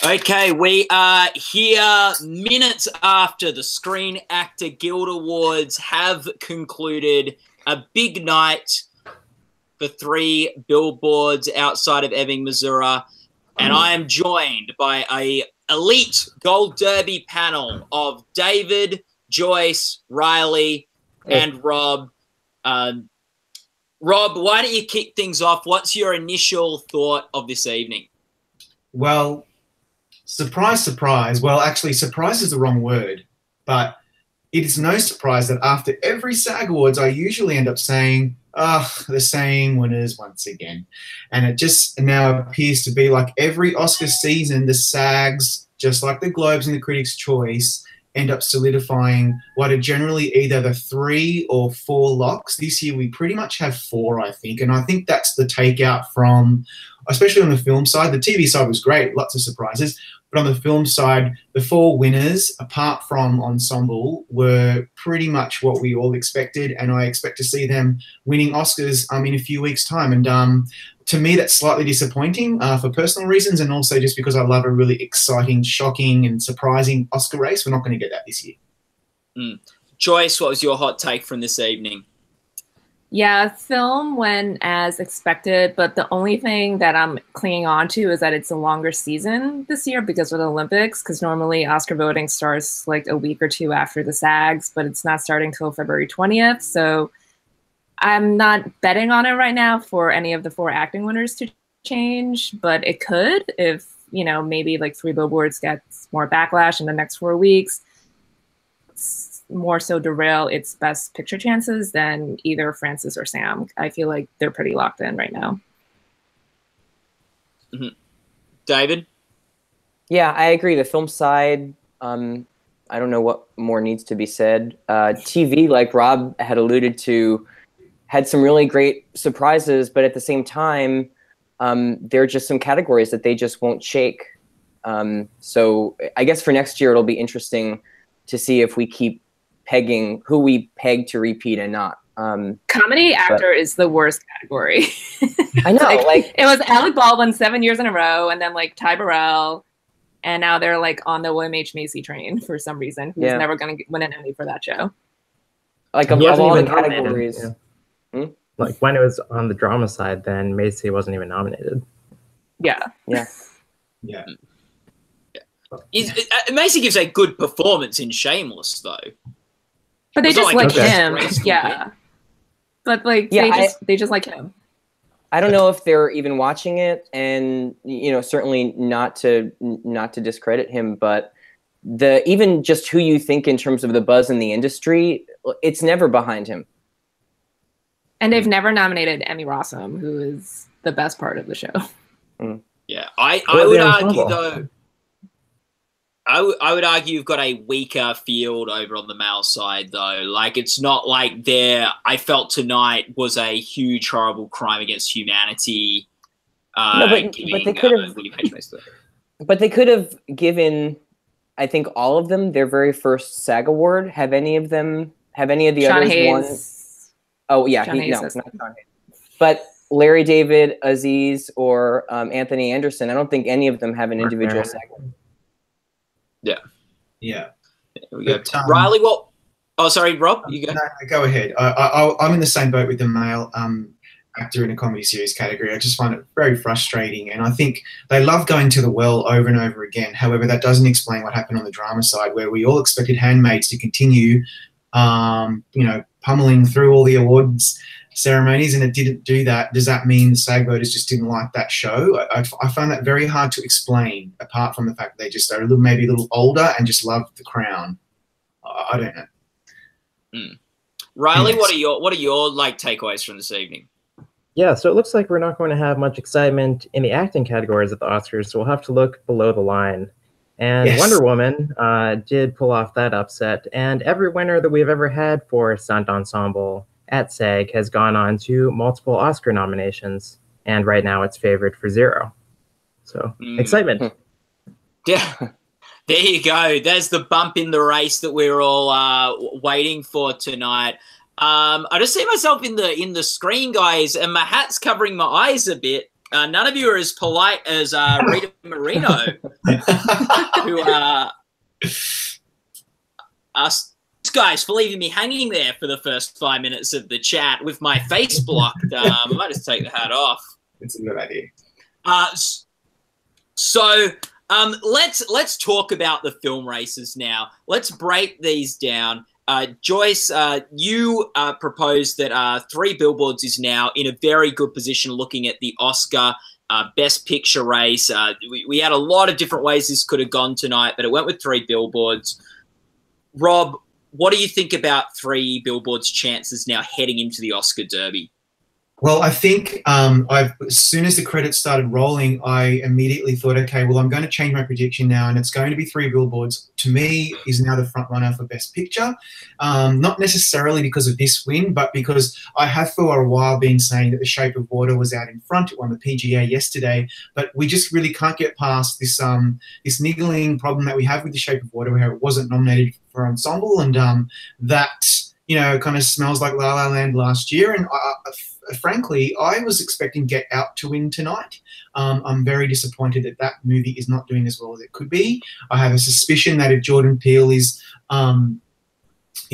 Okay, we are here minutes after the Screen Actor Guild Awards have concluded. A big night for 3 billboards outside of Ebbing, Missouri. And I am joined by a elite Gold Derby panel of David, Joyce, Riley, and Rob. Rob, why don't you kick things off? What's your initial thought of this evening? Well, surprise, surprise. Well, actually, surprise is the wrong word. But it is no surprise that after every SAG Awards, I usually end up saying, the same winners once again. And it just now appears to be like every Oscar season, the SAGs, just like the Globes and the Critics' Choice, end up solidifying what are generally either the 3 or 4 locks. This year we pretty much have 4, I think. And I think that's the takeout from, especially on the film side. The TV side was great, lots of surprises. But on the film side, the 4 winners, apart from Ensemble, were pretty much what we all expected, and I expect to see them winning Oscars in a few weeks' time. And to me, that's slightly disappointing for personal reasons, and also just because I love a really exciting, shocking, and surprising Oscar race. We're not going to get that this year. Joyce, what was your hot take from this evening? Yeah, film went as expected, but the only thing that I'm clinging on to is that it's a longer season this year because of the Olympics, because normally Oscar voting starts like a week or 2 after the SAGs, but it's not starting till February 20th. So I'm not betting on it right now for any of the 4 acting winners to change, but it could if, you know, maybe like 3 billboards gets more backlash in the next 4 weeks. More so derail its best picture chances than either Francis or Sam. I feel like they're pretty locked in right now. David? Yeah, I agree. The film side, I don't know what more needs to be said. TV, like Rob had alluded to, had some really great surprises, but at the same time, there are just some categories that they just won't shake. So I guess for next year, it'll be interesting to see if we keep pegging who we peg to repeat and not. Comedy actor is the worst category. I know, like it was Alec Baldwin 7 years in a row, and then like Ty Burrell, and now they're like on the William H. Macy train for some reason. Who's never going to win an Emmy for that show? Like of all the categories, like when it was on the drama side, then Macy wasn't even nominated. Macy gives a good performance in Shameless, though. But they just like him, But like they just like him. I don't know if they're even watching it, and you know, certainly not to discredit him, but even just who you think in terms of the buzz in the industry, it's never behind him. And they've never nominated Emmy Rossum, who is the best part of the show. Yeah, I would argue though. I would argue you've got a weaker field over on the male side, though. Like, it's not like I felt tonight was a huge, horrible crime against humanity. But they could have given, I think, all of them their very first SAG award. Have any of the others won? Oh yeah, not Sean Hayes. But Larry David, Aziz, or Anthony Anderson, I don't think any of them have an individual SAG award. Yeah. We go. Riley, what? Oh, sorry, Rob, you go. No, go ahead. I'm in the same boat with the male actor in a comedy series category. I just find it very frustrating, and I think they love going to the well over and over again. However, that doesn't explain what happened on the drama side, where we all expected Handmaids to continue, pummeling through all the awards ceremonies, and it didn't do that. Does that mean the SAG voters just didn't like that show? I find that very hard to explain, apart from the fact that they just are maybe a little older and just love The Crown. I don't know. Riley, what are your like takeaways from this evening? Yeah, so it looks like we're not going to have much excitement in the acting categories at the Oscars, so we'll have to look below the line. And Wonder Woman did pull off that upset, and every winner that we've ever had for Stunt Ensemble at SAG has gone on to multiple Oscar nominations, and right now it's favored for 0. So, excitement. Yeah, there you go. There's the bump in the race that we're all waiting for tonight. I just see myself in the screen, guys, and my hat's covering my eyes a bit. none of you are as polite as Rita Marino, who asked guys for leaving me hanging there for the first 5 minutes of the chat with my face blocked. I might just take the hat off. It's a good idea. So let's talk about the film races now. Let's break these down. Joyce, you proposed that 3 Billboards is now in a very good position looking at the Oscar Best Picture race. We had a lot of different ways this could have gone tonight, but it went with 3 Billboards. Rob, what do you think about 3 Billboards' chances now heading into the Oscar Derby? Well, I think as soon as the credits started rolling, I immediately thought, okay, well, I'm going to change my prediction now, and it's going to be 3 Billboards. To me, is now the front runner for Best Picture. Not necessarily because of this win, but because I have for a while been saying that The Shape of Water was out in front. It won the PGA yesterday, but we just really can't get past this this niggling problem that we have with The Shape of Water, where it wasn't nominated for ensemble, and that kind of smells like La La Land last year. And frankly, I was expecting Get Out to win tonight. I'm very disappointed that that movie is not doing as well as it could be. I have a suspicion that if Jordan Peele is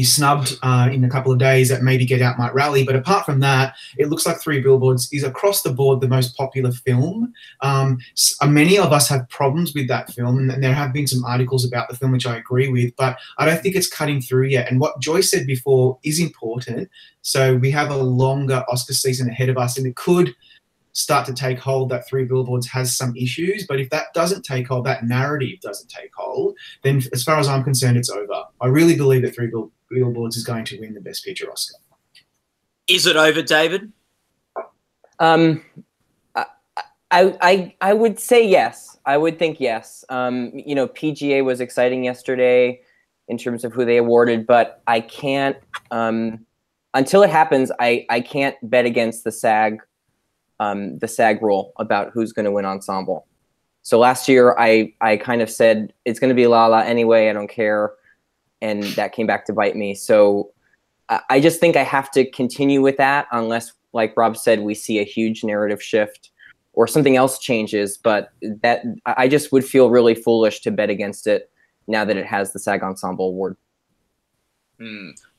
snubbed in a couple of days, that maybe Get Out might rally. But apart from that, it looks like 3 Billboards is across the board the most popular film. Many of us have problems with that film, and there have been some articles about the film which I agree with, but I don't think it's cutting through yet. And what Joyce said before is important. So we have a longer Oscar season ahead of us, and it could start to take hold that 3 Billboards has some issues. But if that doesn't take hold, that narrative doesn't take hold, then as far as I'm concerned, it's over. I really believe that 3 Billboards is going to win the Best Picture Oscar. Is it over, David? I would say yes. I would think yes. PGA was exciting yesterday in terms of who they awarded, but I can't until it happens. I can't bet against the SAG rule about who's going to win ensemble. So last year I kind of said it's going to be La La anyway. I don't care. And that came back to bite me. So I just think I have to continue with that unless, like Rob said, we see a huge narrative shift or something else changes. But that I just would feel really foolish to bet against it now that it has the SAG Ensemble Award.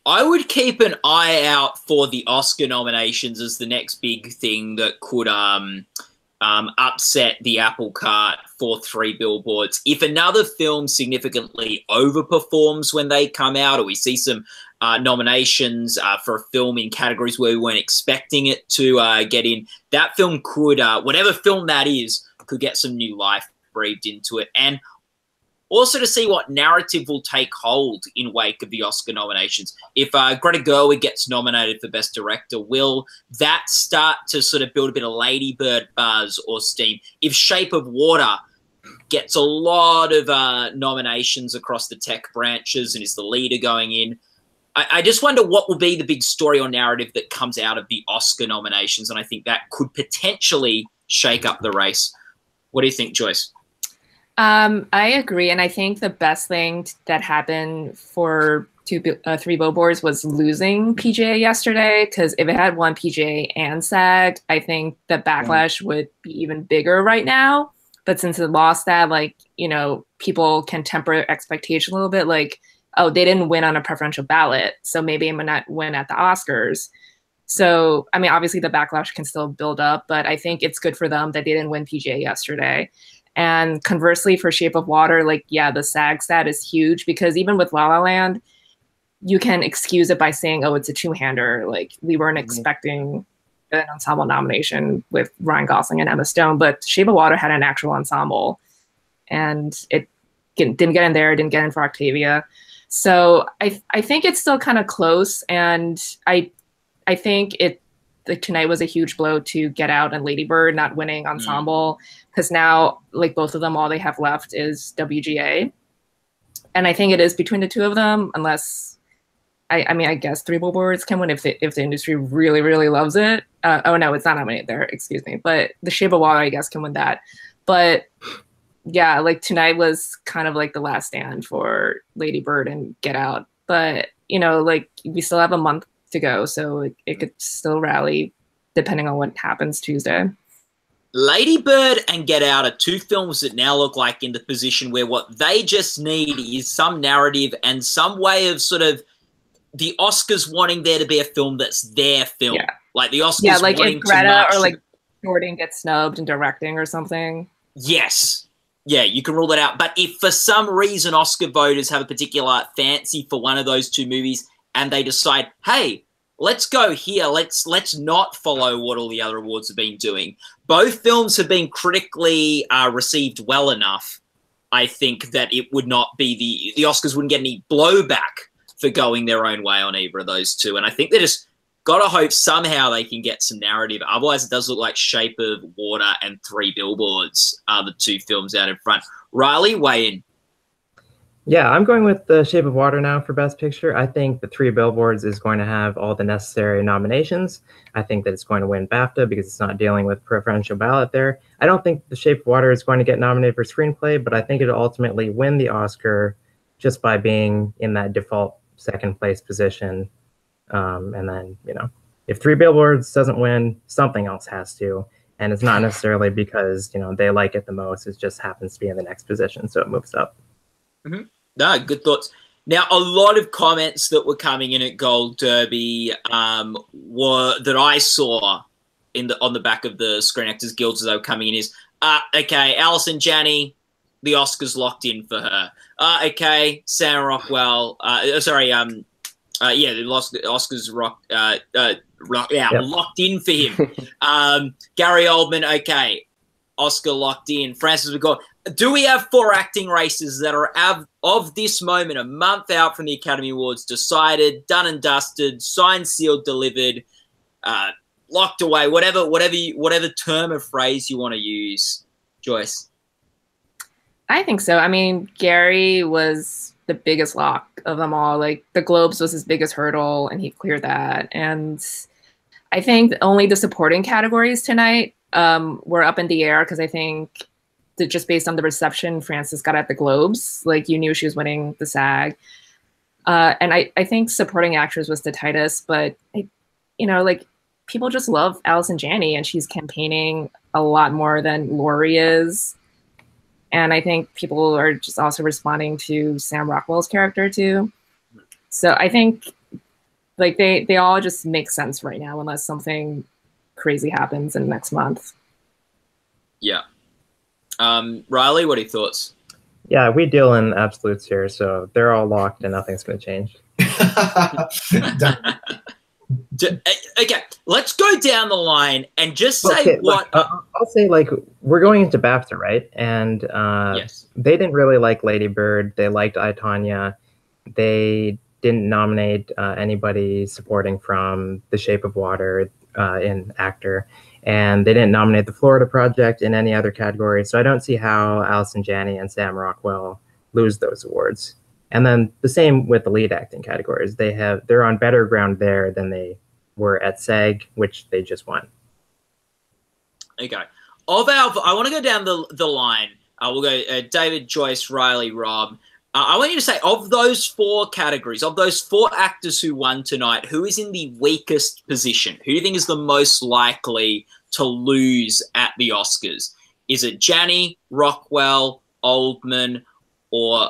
I would keep an eye out for the Oscar nominations as the next big thing that could upset the apple cart for 3 Billboards. If another film significantly overperforms when they come out, or we see some nominations for a film in categories where we weren't expecting it to get in, that film could, whatever film that is, could get some new life breathed into it. And also to see what narrative will take hold in wake of the Oscar nominations. If Greta Gerwig gets nominated for Best Director, will that start to sort of build a bit of Ladybird buzz or steam? If Shape of Water gets a lot of nominations across the tech branches and is the leader going in, I just wonder what will be the big story or narrative that comes out of the Oscar nominations, and I think that could potentially shake up the race. What do you think, Joyce? I agree, and I think the best thing that happened for 3 Billboards was losing PGA yesterday, because if it had won PGA and SAG, I think the backlash would be even bigger right now. But since it lost that, people can temper expectation a little bit, like, oh, they didn't win on a preferential ballot, so maybe it might not win at the Oscars. So, I mean, obviously the backlash can still build up, but I think it's good for them that they didn't win PGA yesterday. And conversely, for Shape of Water, the SAG stat is huge, because even with La La Land, you can excuse it by saying, oh, it's a two-hander. We weren't expecting an ensemble nomination with Ryan Gosling and Emma Stone, but Shape of Water had an actual ensemble, and it didn't get in there, didn't get in for Octavia. So I think it's still kind of close, and I think tonight was a huge blow to Get Out and Lady Bird not winning ensemble, because now, both of them, all they have left is WGA. And I think it is between the two of them, unless, I guess 3 Billboards can win if the industry really, really loves it. Oh, no, it's not nominated there, excuse me. But The Shape of Water, I guess, can win that. But yeah, tonight was kind of the last stand for Lady Bird and Get Out. But, we still have a month to go, so it could still rally depending on what happens Tuesday. Lady Bird and Get Out are two films that now look like in the position where what they just need is some narrative and some way of sort of the Oscars wanting there to be a film that's their film. Yeah. Like the Oscars Yeah, like wanting if Greta to march or like Jordan gets snubbed in directing or something. Yes. Yeah, you can rule that out. But if for some reason Oscar voters have a particular fancy for one of those two movies and they decide, hey, let's go here, let's not follow what all the other awards have been doing. Both films have been critically received well enough, I think, that it would not be the Oscars wouldn't get any blowback for going their own way on either of those two. And I think they just got to hope somehow they can get some narrative. Otherwise, it does look like Shape of Water and Three Billboards are the two films out in front. Riley, weigh in. Yeah, I'm going with The Shape of Water now for Best Picture. I think The Three Billboards is going to have all the necessary nominations. I think that it's going to win BAFTA because it's not dealing with preferential ballot there. I don't think The Shape of Water is going to get nominated for screenplay, but I think it'll ultimately win the Oscar just by being in that default second place position. And then, you know, if Three Billboards doesn't win, something else has to. And it's not necessarily because, you know, they like it the most. It just happens to be in the next position, so it moves up. Mm-hmm. No, good thoughts. Now, a lot of comments that were coming in at Gold Derby were that I saw on the back of the Screen Actors Guilds as they were coming in is, okay, Alison Janney, the Oscars locked in for her. Okay, Sam Rockwell, the Oscars locked in for him. Gary Oldman, okay, Oscar locked in. Francis McCord. Do we have 4 acting races that are of this moment, a month out from the Academy Awards, decided, done and dusted, signed, sealed, delivered, locked away, whatever term or phrase you want to use, Joyce? I think so. I mean, Gary was the biggest lock of them all. Like the Globes was his biggest hurdle, and he cleared that. And I think only the supporting categories tonight were up in the air because I think that just based on the reception Frances got at the Globes, like you knew she was winning the SAG. And I think supporting actress was the tightest, but like people just love Allison Janney, and she's campaigning a lot more than Laurie is. And I think people are just also responding to Sam Rockwell's character too. So I think like they all just make sense right now unless something crazy happens in next month. Yeah. Riley, what are your thoughts? Yeah, we deal in absolutes here, so they're all locked and nothing's going to change. Okay, let's go down the line and just say what... I'll say, like, we're going into BAFTA, right? And yes. They didn't really like Lady Bird. They liked I, Tonya. They didn't nominate anybody supporting from The Shape of Water in actor. And they didn't nominate The Florida Project in any other category. So I don't see how Allison Janney and Sam Rockwell lose those awards. And then the same with the lead acting categories. They're on better ground there than they were at SAG, which they just won. Okay. I want to go down the line. We'll go David, Joyce, Riley, Rob. I want you to say, of those 4 categories, of those 4 actors who won tonight, who is in the weakest position? Who do you think is the most likely to lose at the Oscars? Is it Janney, Rockwell, Oldman, or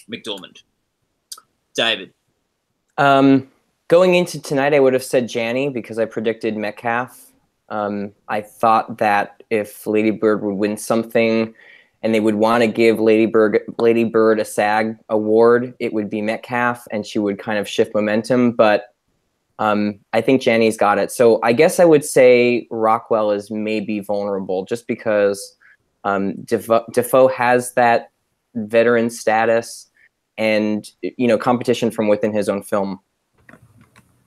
McDormand? David? Going into tonight, I would have said Janney because I predicted Metcalf. I thought that if Lady Bird would win something and they would want to give Lady Bird a SAG award, it would be Metcalf, and she would kind of shift momentum. But I think Janney's got it. So I guess I would say Rockwell is maybe vulnerable just because Defoe has that veteran status and, competition from within his own film.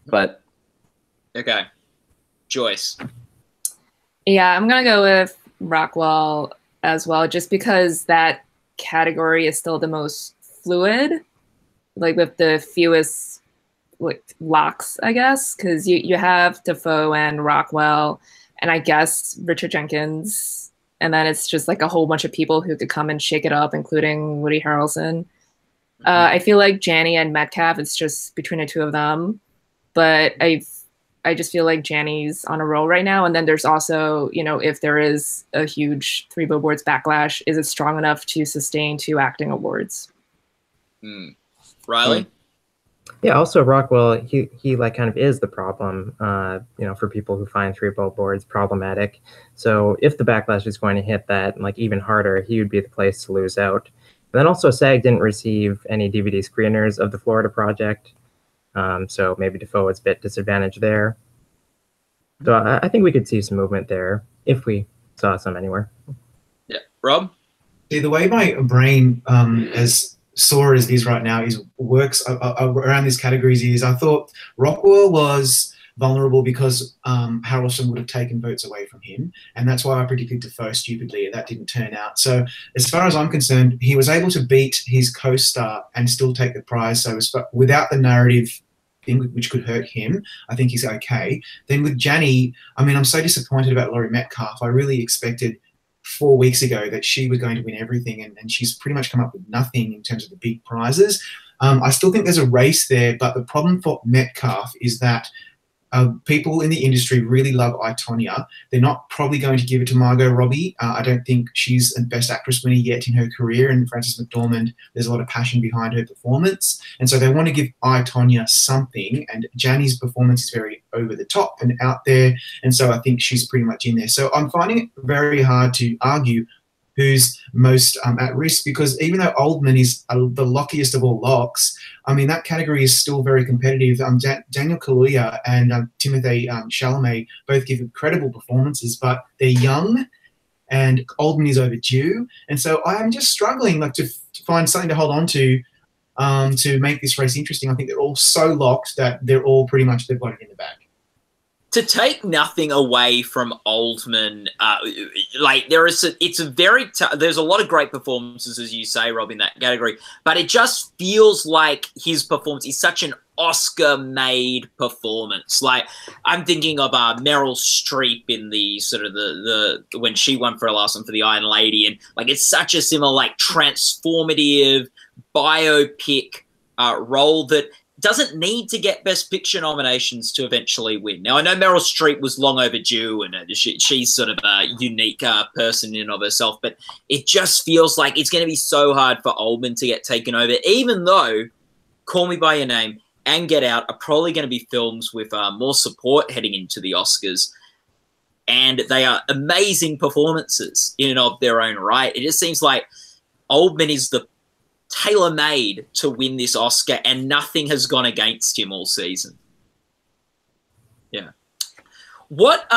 But okay, Joyce. Yeah, I'm gonna go with Rockwell as well, just because that category is still the most fluid, like with the fewest locks, I guess, because you have Defoe and Rockwell, and I guess Richard Jenkins, and then it's just like a whole bunch of people who could come and shake it up, including Woody Harrelson. I feel like Janney and Metcalf, it's just between the two of them. But I I just feel like Janny's on a roll right now. And then there's also, you know, if there is a huge Three Billboards backlash, is it strong enough to sustain 2 acting awards? Riley? Yeah, also Rockwell, he like kind of is the problem, you know, for people who find Three Billboards problematic. So if the backlash is going to hit that like even harder, he would be the place to lose out. And then also SAG didn't receive any DVD screeners of the Florida project. So maybe Defoe is a bit disadvantaged there. So I think we could see some movement there if we saw some anywhere. Yeah. Rob? See, the way my brain, as sore as it is right now, works around these categories is I thought Rockwell was vulnerable because Harrelson would have taken votes away from him, and that's why I predicted Defoe stupidly, and that didn't turn out. So as far as I'm concerned, he was able to beat his co-star and still take the prize. So without the narrative thing which could hurt him, I think he's okay. Then with Janny, I mean, I'm so disappointed about Laurie Metcalf. I really expected 4 weeks ago that she was going to win everything, and she's pretty much come up with nothing in terms of the big prizes. I still think there's a race there, but the problem for Metcalf is that people in the industry really love I, Tonya. They're not probably going to give it to Margot Robbie. I don't think she's a Best Actress winner yet in her career, and Frances McDormand, there's a lot of passion behind her performance. And so they want to give I, Tonya something, and Janny's performance is very over the top and out there, and so I think she's pretty much in there. So I'm finding it very hard to argue who's most at risk, because even though Oldman is the lockiest of all locks, I mean, that category is still very competitive. Daniel Kaluuya and Timothée Chalamet both give incredible performances, but they're young and Oldman is overdue. And so I'm just struggling to find something to hold on to make this race interesting. I think they're all so locked that they're all pretty much, they've got it in the bag. To take nothing away from Oldman, there's a lot of great performances, as you say, Rob, in that category, but it just feels like his performance is such an Oscar-made performance. Like, I'm thinking of Meryl Streep in the sort of the when she won for her last one for the Iron Lady, and like it's such a similar like transformative biopic role that doesn't need to get Best Picture nominations to eventually win. Now, I know Meryl Streep was long overdue, and she's sort of a unique person in and of herself, but it just feels like it's going to be so hard for Oldman to get taken over, even though Call Me By Your Name and Get Out are probably going to be films with more support heading into the Oscars, and they are amazing performances in and of their own right. It just seems like Oldman is the tailor-made to win this Oscar, and nothing has gone against him all season. Yeah. What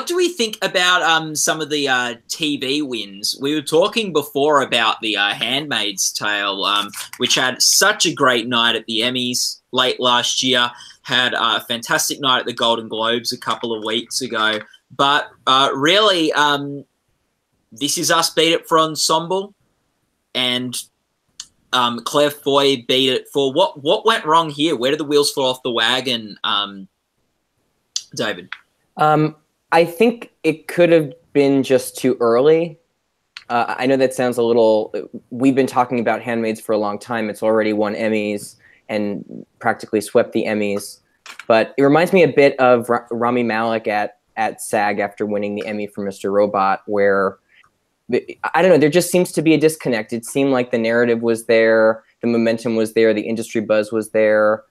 do we think about some of the TV wins? We were talking before about the Handmaid's Tale, which had such a great night at the Emmys late last year, had a fantastic night at the Golden Globes a couple of weeks ago. But really, This Is Us beat it for Ensemble, and Claire Foy beat it for what went wrong here? Where did the wheels fall off the wagon, David? I think it could have been just too early. I know that sounds a little... We've been talking about Handmaids for a long time. It's already won Emmys and practically swept the Emmys. But it reminds me a bit of Rami Malek at SAG after winning the Emmy for Mr. Robot, where... I don't know, there just seems to be a disconnect. It seemed like the narrative was there, the momentum was there, the industry buzz was there.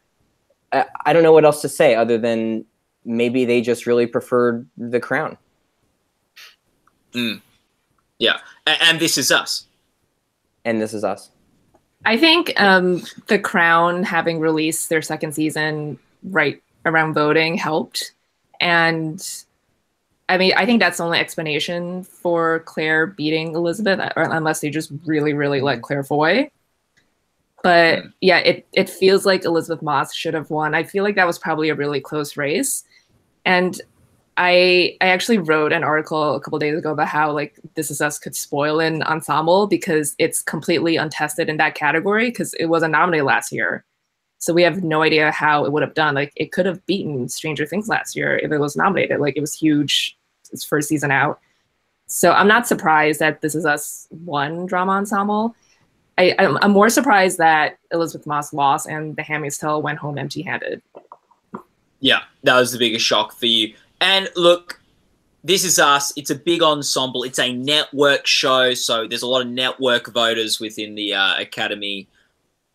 I don't know what else to say other than maybe they just really preferred The Crown. Yeah, and This Is Us. And This Is Us. I think The Crown having released their second season right around voting helped. And I mean, I think that's the only explanation for Claire beating Elizabeth, unless they just really, really like Claire Foy. But yeah, it feels like Elizabeth Moss should have won. I feel like that was probably a really close race. And I actually wrote an article a couple days ago about how like This Is Us could spoil an ensemble because it's completely untested in that category because it wasn't nominated last year. So we have no idea how it would have done. Like it could have beaten Stranger Things last year if it was nominated. Like it was huge, its first season out. So I'm not surprised that This Is Us won drama ensemble. I'm more surprised that Elizabeth Moss lost and The Handmaid's Tale went home empty-handed. Yeah, that was the biggest shock for you. And look, This Is Us. It's a big ensemble. It's a network show, so there's a lot of network voters within the Academy.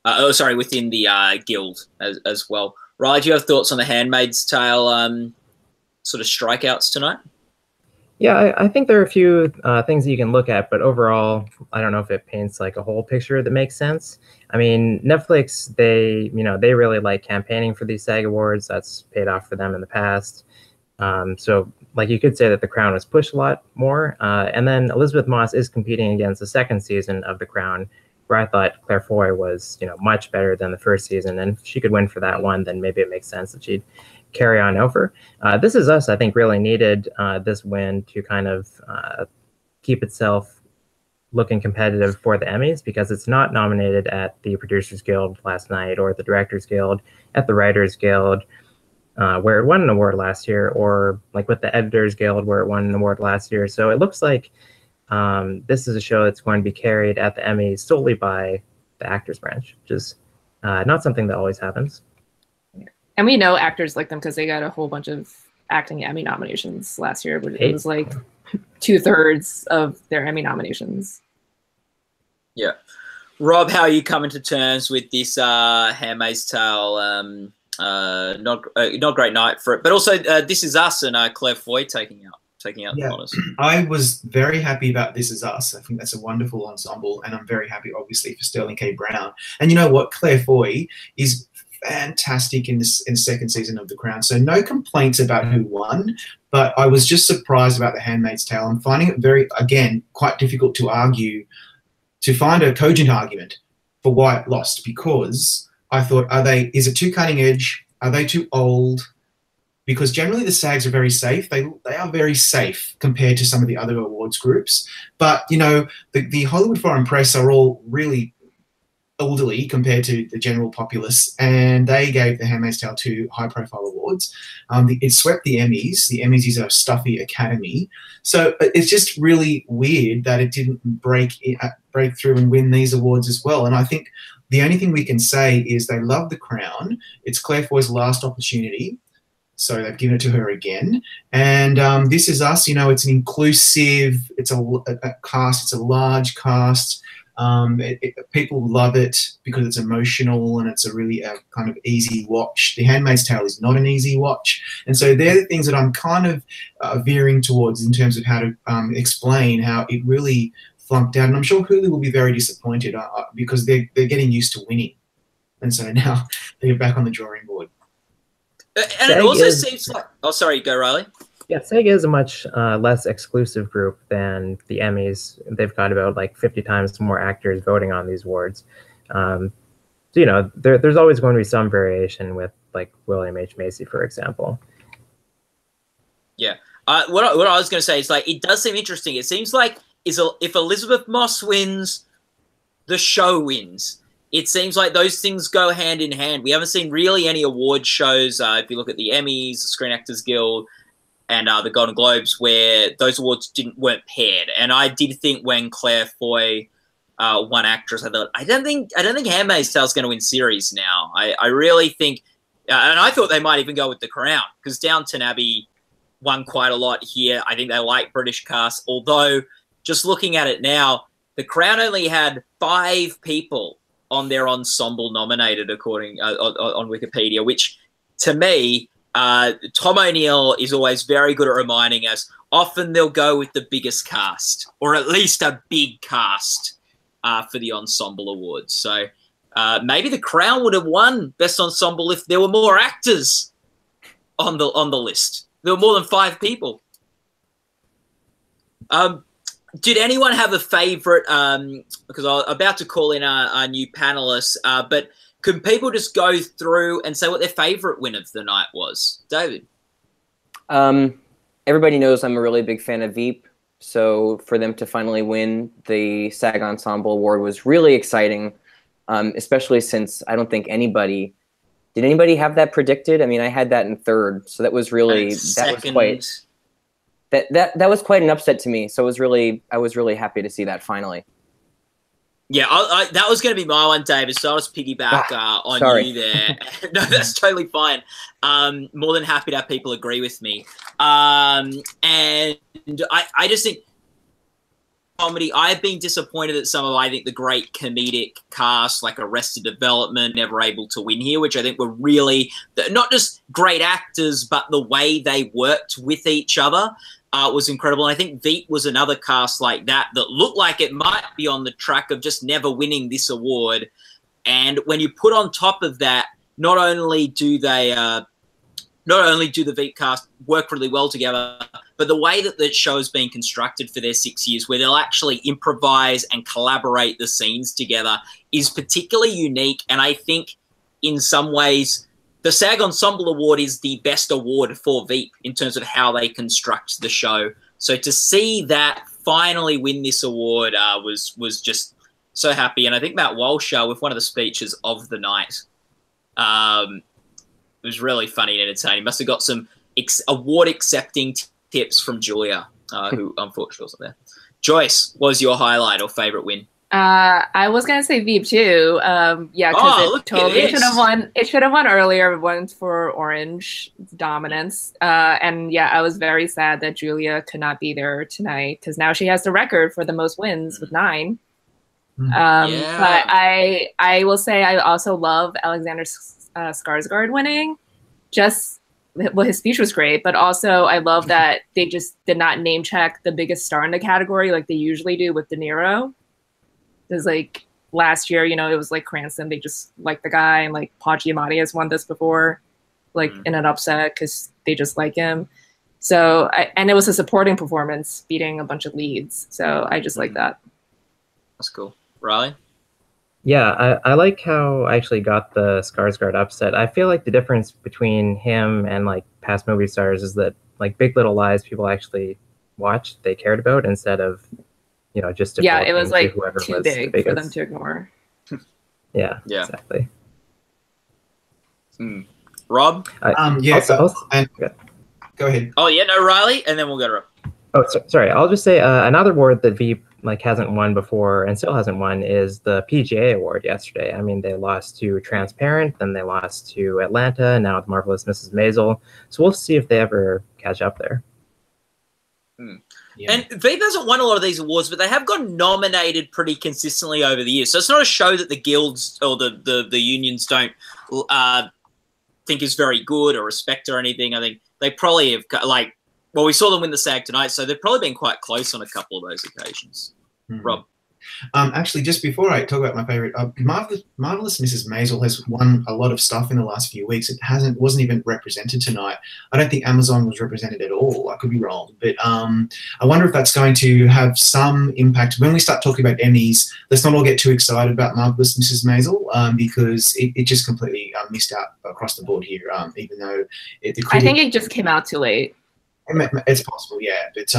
Within the guild as well. Riley, do you have thoughts on the Handmaid's Tale sort of strikeouts tonight? Yeah, I think there are a few things that you can look at, but overall, I don't know if it paints like a whole picture that makes sense. I mean, Netflix, they really like campaigning for these SAG Awards. That's paid off for them in the past. So, like, you could say that The Crown was pushed a lot more. And then Elizabeth Moss is competing against the second season of The Crown, where I thought Claire Foy was, much better than the first season. And if she could win for that one, then maybe it makes sense that she'd carry on over. This Is Us, I think, really needed this win to kind of keep itself looking competitive for the Emmys, because it's not nominated at the Producers Guild last night, or the Directors Guild, at the Writers Guild, where it won an award last year, or like with the Editors Guild, where it won an award last year. So it looks like this is a show that's going to be carried at the Emmys solely by the actors branch, which is not something that always happens. And we know actors like them because they got a whole bunch of acting Emmy nominations last year, but it was like 2/3 of their Emmy nominations. Yeah. Rob, how are you coming to terms with this Handmaid's Tale? Not great night for it, but also This Is Us and Claire Foy taking out the honours. I was very happy about This Is Us. I think that's a wonderful ensemble, and I'm very happy, obviously, for Sterling K. Brown. And you know what? Claire Foy is fantastic in the second season of The Crown. So no complaints about who won, but I was just surprised about The Handmaid's Tale. I'm finding it quite difficult to find a cogent argument for why it lost, because I thought, is it too cutting edge? Are they too old? Because generally the SAGs are very safe. They are very safe compared to some of the other awards groups. But, the Hollywood Foreign Press are all really elderly compared to the general populace, and they gave The Handmaid's Tale 2 high-profile awards. It swept the Emmys. The Emmys is a stuffy academy. So it's just really weird that it didn't break through and win these awards as well. And I think the only thing we can say is they love The Crown. It's Claire Foy's last opportunity, so they've given it to her again. And This Is Us, it's an inclusive, it's a cast, it's a large cast. People love it because it's emotional and it's a really kind of easy watch. The Handmaid's Tale is not an easy watch. And so they're the things that I'm kind of veering towards in terms of how to explain how it really flunked out. And I'm sure Hulu will be very disappointed because they're getting used to winning. And so now they're back on the drawing board. And it also seems like... Oh, sorry, go Riley. Yeah, SAG is a much less exclusive group than the Emmys. They've got about like 50 times more actors voting on these awards. So, there's always going to be some variation with like William H. Macy, for example. Yeah. What I was going to say is, like, it does seem interesting. It seems like if Elizabeth Moss wins, the show wins. It seems like those things go hand in hand. We haven't seen really any award shows. If you look at the Emmys, the Screen Actors Guild, and the Golden Globes, where those awards weren't paired. And I did think when Claire Foy won actress, I thought, I don't think Handmaid's Tale is going to win series now. I really think, and I thought they might even go with The Crown, because Downton Abbey won quite a lot here. I think they like British cast, although just looking at it now, The Crown only had 5 people on their ensemble nominated according on Wikipedia, which to me, Tom O'Neill is always very good at reminding us, often they'll go with the biggest cast, or at least a big cast for the ensemble awards. So maybe The Crown would have won Best Ensemble if there were more actors on the list. There were more than 5 people. Did anyone have a favourite? Because I'm about to call in our new panellists, but can people just go through and say what their favourite win of the night was? David? Everybody knows I'm a really big fan of Veep, so for them to finally win the SAG Ensemble Award was really exciting, especially since I don't think anybody... Did anybody have that predicted? I mean, I had that in 3rd, so that was really... That was quite an upset to me, so I was really happy to see that finally. Yeah, that was going to be my one, David. So I'll just piggyback on sorry. you there. No, that's totally fine. More than happy to have people agree with me. And I just think comedy, I've been disappointed at some of, I think, the great comedic cast, like Arrested Development, never able to win here, which I think were really not just great actors, but the way they worked with each other. Was incredible. And I think Veep was another cast like that looked like it might be on the track of just never winning this award. And when you put on top of that, not only do the Veep cast work really well together, but the way that the show has been constructed for their 6 years, where they'll actually improvise and collaborate the scenes together, is particularly unique. And I think in some ways, the SAG Ensemble Award is the best award for Veep in terms of how they construct the show. So to see that finally win this award was just so happy. And I think Matt Walsh, with one of the speeches of the night, it was really funny and entertaining. Must have got some award-accepting tips from Julia, who unfortunately wasn't there. Joyce, what was your highlight or favourite win? I was gonna say Veep too. Yeah, because it should have won. It should have won earlier. Won for Orange dominance. And yeah, I was very sad that Julia could not be there tonight because now she has the record for the most wins with 9. But I will say I also love Alexander Skarsgård winning. His speech was great, but also I love that they just did not name check the biggest star in the category like they usually do with De Niro. Because like last year, it was like Cranston. They just like the guy, and like Paul Giamatti has won this before, like in an upset because they just like him. So and it was a supporting performance, beating a bunch of leads. So I just like that. That's cool. Riley? Yeah, I like how I actually got the Skarsgård upset. I feel like the difference between him and like past movie stars is that like Big Little Lies, people actually watched, they cared about instead of just it was like whoever too was big the for them to ignore. Yeah, exactly. Rob? Go ahead. Oh yeah, no, Riley, and then we'll go to Rob. Oh, sorry. I'll just say another award that Veep hasn't won before and still hasn't won is the PGA award yesterday. I mean, they lost to Transparent, then they lost to Atlanta, and now with Marvelous Mrs. Maisel. So we'll see if they ever catch up there. Yeah. And Veep hasn't won a lot of these awards, but they have gotten nominated pretty consistently over the years. So it's not a show that the guilds or the unions don't think is very good or respect or anything. I think they probably have we saw them win the SAG tonight, so they've probably been quite close on a couple of those occasions. Rob? Actually, just before I talk about my favorite, Marvelous Mrs. Maisel has won a lot of stuff in the last few weeks. It wasn't even represented tonight. I don't think Amazon was represented at all. I could be wrong, but I wonder if that's going to have some impact when we start talking about Emmys. Let's not all get too excited about Marvelous Mrs. Maisel because it just completely missed out across the board here. Even though I think it just came out too late. It's possible, yeah, but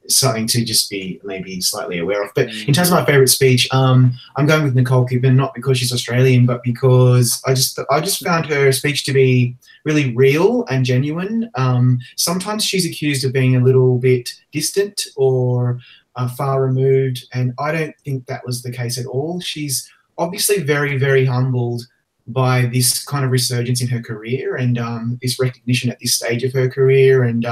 something to just be maybe slightly aware of. But in terms of my favorite speech, I'm going with Nicole Kidman, not because she's Australian, but because I just found her speech to be really real and genuine. Sometimes she's accused of being a little bit distant or far removed, and I don't think that was the case at all. She's obviously very, very humbled by this kind of resurgence in her career and this recognition at this stage of her career and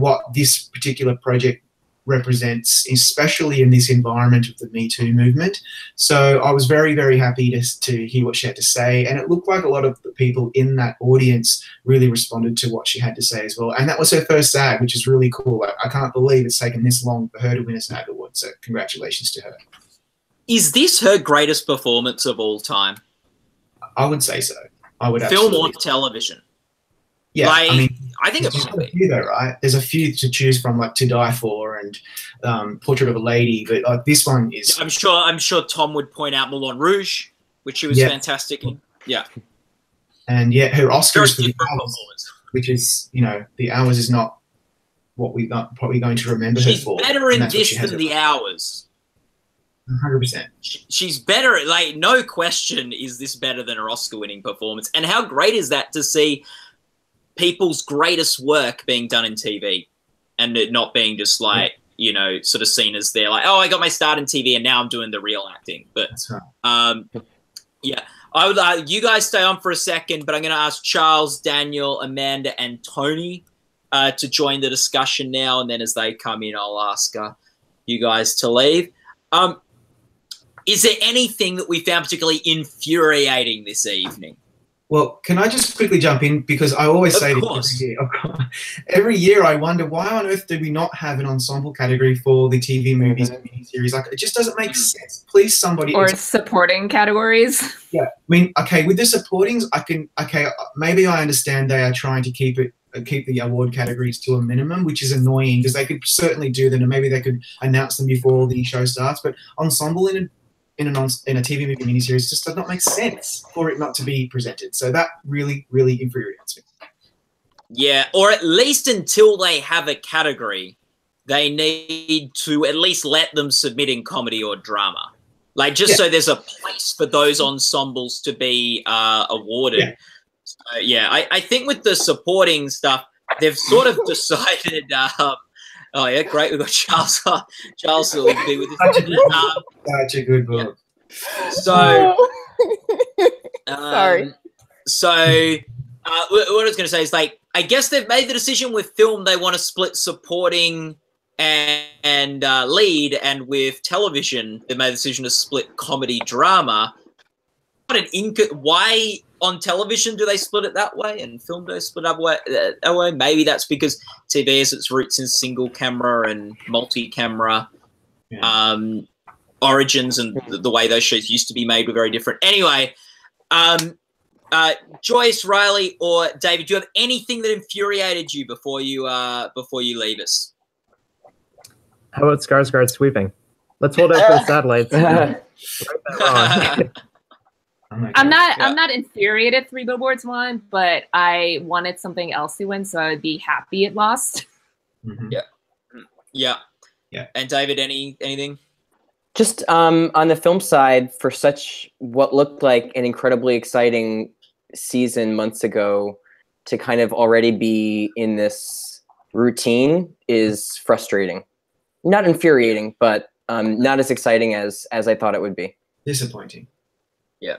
what this particular project represents, especially in this environment of the Me Too movement. So I was very, very happy to hear what she had to say, and it looked like a lot of the people in that audience really responded to what she had to say as well. And that was her first SAG, which is really cool. I can't believe it's taken this long for her to win a SAG award, so congratulations to her. Is this her greatest performance of all time? I would say so. I would film or television. Yeah, I mean, I think it might be. Few though, right? There's a few to choose from, like To Die For and Portrait of a Lady, but this one is. I'm sure Tom would point out Moulin Rouge, which she was fantastic in. Yeah. And her Oscars for The Hours, which is The Hours is not what we're probably going to remember her for. She's better in this than The Hours. 100%. She's better. No question is this better than her Oscar-winning performance. And how great is that to see people's greatest work being done in TV and it not being just you know, sort of seen as they're like, oh, I got my start in TV and now I'm doing the real acting. But That's right. yeah, I would you guys stay on for a second, but I'm going to ask Charles, Daniel, Amanda, and Tony to join the discussion now, and then as they come in, I'll ask you guys to leave. Is there anything that we found particularly infuriating this evening? Well, can I just quickly jump in? Because I always say this every year I wonder, why on earth do we not have an ensemble category for the TV movies and miniseries? Like, it just doesn't make sense. Please, somebody. Or supporting categories. Yeah. I mean, okay, with the supportings, maybe I understand they are trying to keep the award categories to a minimum, which is annoying because they could certainly do them and maybe they could announce them before the show starts. But ensemble in a TV movie miniseries just does not make sense for it not to be presented. So that really, really infuriates me. Yeah, or at least until they have a category, they need to at least let them submit in comedy or drama. Like, just so there's a place for those ensembles to be awarded. Yeah. So, yeah, I think with the supporting stuff, they've sort of decided oh yeah, great. We've got Charles. Charles will be with us. Such a good book. Yeah. So, sorry. So, what I was going to say is, like, I guess they've made the decision with film they want to split supporting and lead, and with television they made the decision to split comedy drama. Why on television do they split it that way, and film do they split it that way? Maybe that's because TV has its roots in single camera and multi-camera origins, and the way those shows used to be made were very different. Anyway, Joyce, Riley, or David, do you have anything that infuriated you before you leave us? How about Skarsgård sweeping? Let's hold out for the satellites. I'm not infuriated 3 Billboards won, but I wanted something else to win, so I would be happy it lost. Mm-hmm. Yeah. And David, anything? Just on the film side, for such what looked like an incredibly exciting season months ago, to kind of already be in this routine is frustrating. Not infuriating, but not as exciting as I thought it would be. Disappointing. Yeah,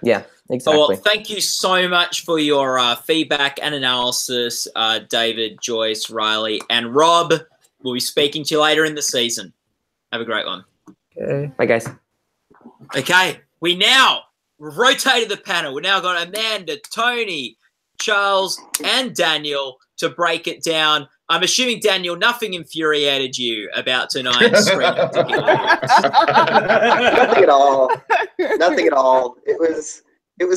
exactly. Well, thank you so much for your feedback and analysis, David, Joyce, Riley, and Rob. We'll be speaking to you later in the season. Have a great one. Okay. Bye, guys. Okay, we've rotated the panel. We've now got Amanda, Tony, Charles, and Daniel to break it down. I'm assuming, Daniel, nothing infuriated you about tonight's screen. Nothing at all. Nothing at all. It was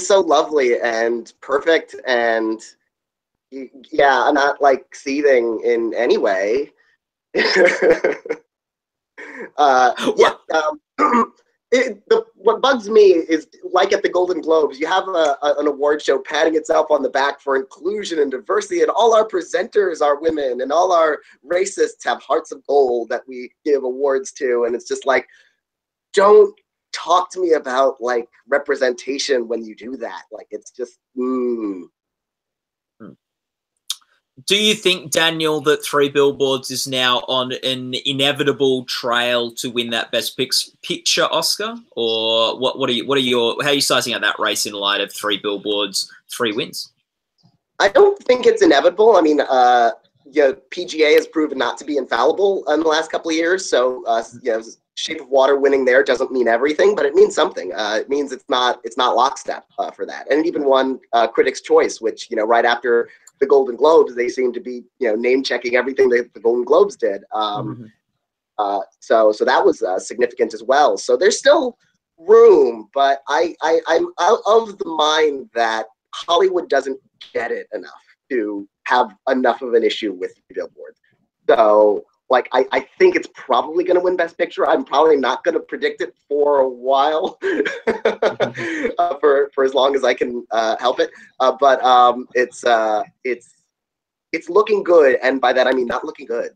so lovely and perfect, and yeah, I'm not like seething in any way. What bugs me is, like at the Golden Globes, you have an award show patting itself on the back for inclusion and diversity, and all our presenters are women, and all our racists have hearts of gold that we give awards to, and it's just like, don't talk to me about like representation when you do that. Like, it's just Do you think, Daniel, that 3 Billboards is now on an inevitable trail to win that Best Picture Oscar, or how are you sizing out that race in light of 3 Billboards, 3 wins? I don't think it's inevitable. I mean, PGA has proven not to be infallible in the last couple of years, so Shape of Water winning there doesn't mean everything, but it means something. It means it's not lockstep for that, and it even won Critics' Choice, which right after the Golden Globes, they seem to be, name checking everything that the Golden Globes did. So that was significant as well. So there's still room, but I'm of the mind that Hollywood doesn't get it enough to have enough of an issue with Billboard. So like, I think it's probably going to win Best Picture. I'm probably not going to predict it for a while, for as long as I can help it. But it's looking good, and by that I mean not looking good.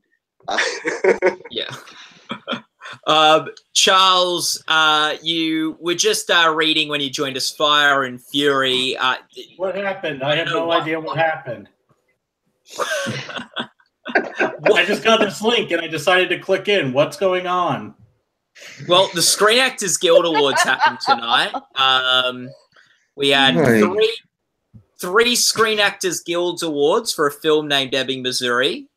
Yeah. Charles, you were just reading when you joined us, Fire and Fury. What happened? I have no idea what happened. I just got this link and I decided to click in. What's going on? Well, the Screen Actors Guild Awards happened tonight. We had three Screen Actors Guild Awards for a film named Ebbing, Missouri.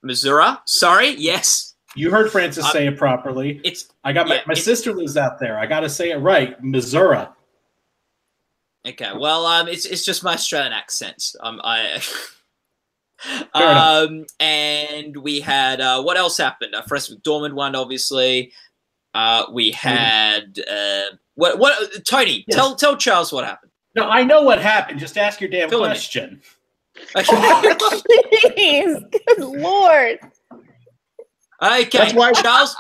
Missouri. Sorry, yes. You heard Francis say it properly. I got my sister lives out there. I got to say it right. Missouri. Okay, well, it's just my Australian accent. And we had what else happened? Francis McDormand won, obviously. We had what? Tony, yes. tell Charles what happened. No, I know what happened. Just ask your damn question. Please, good Lord. Okay, that's why, Charles.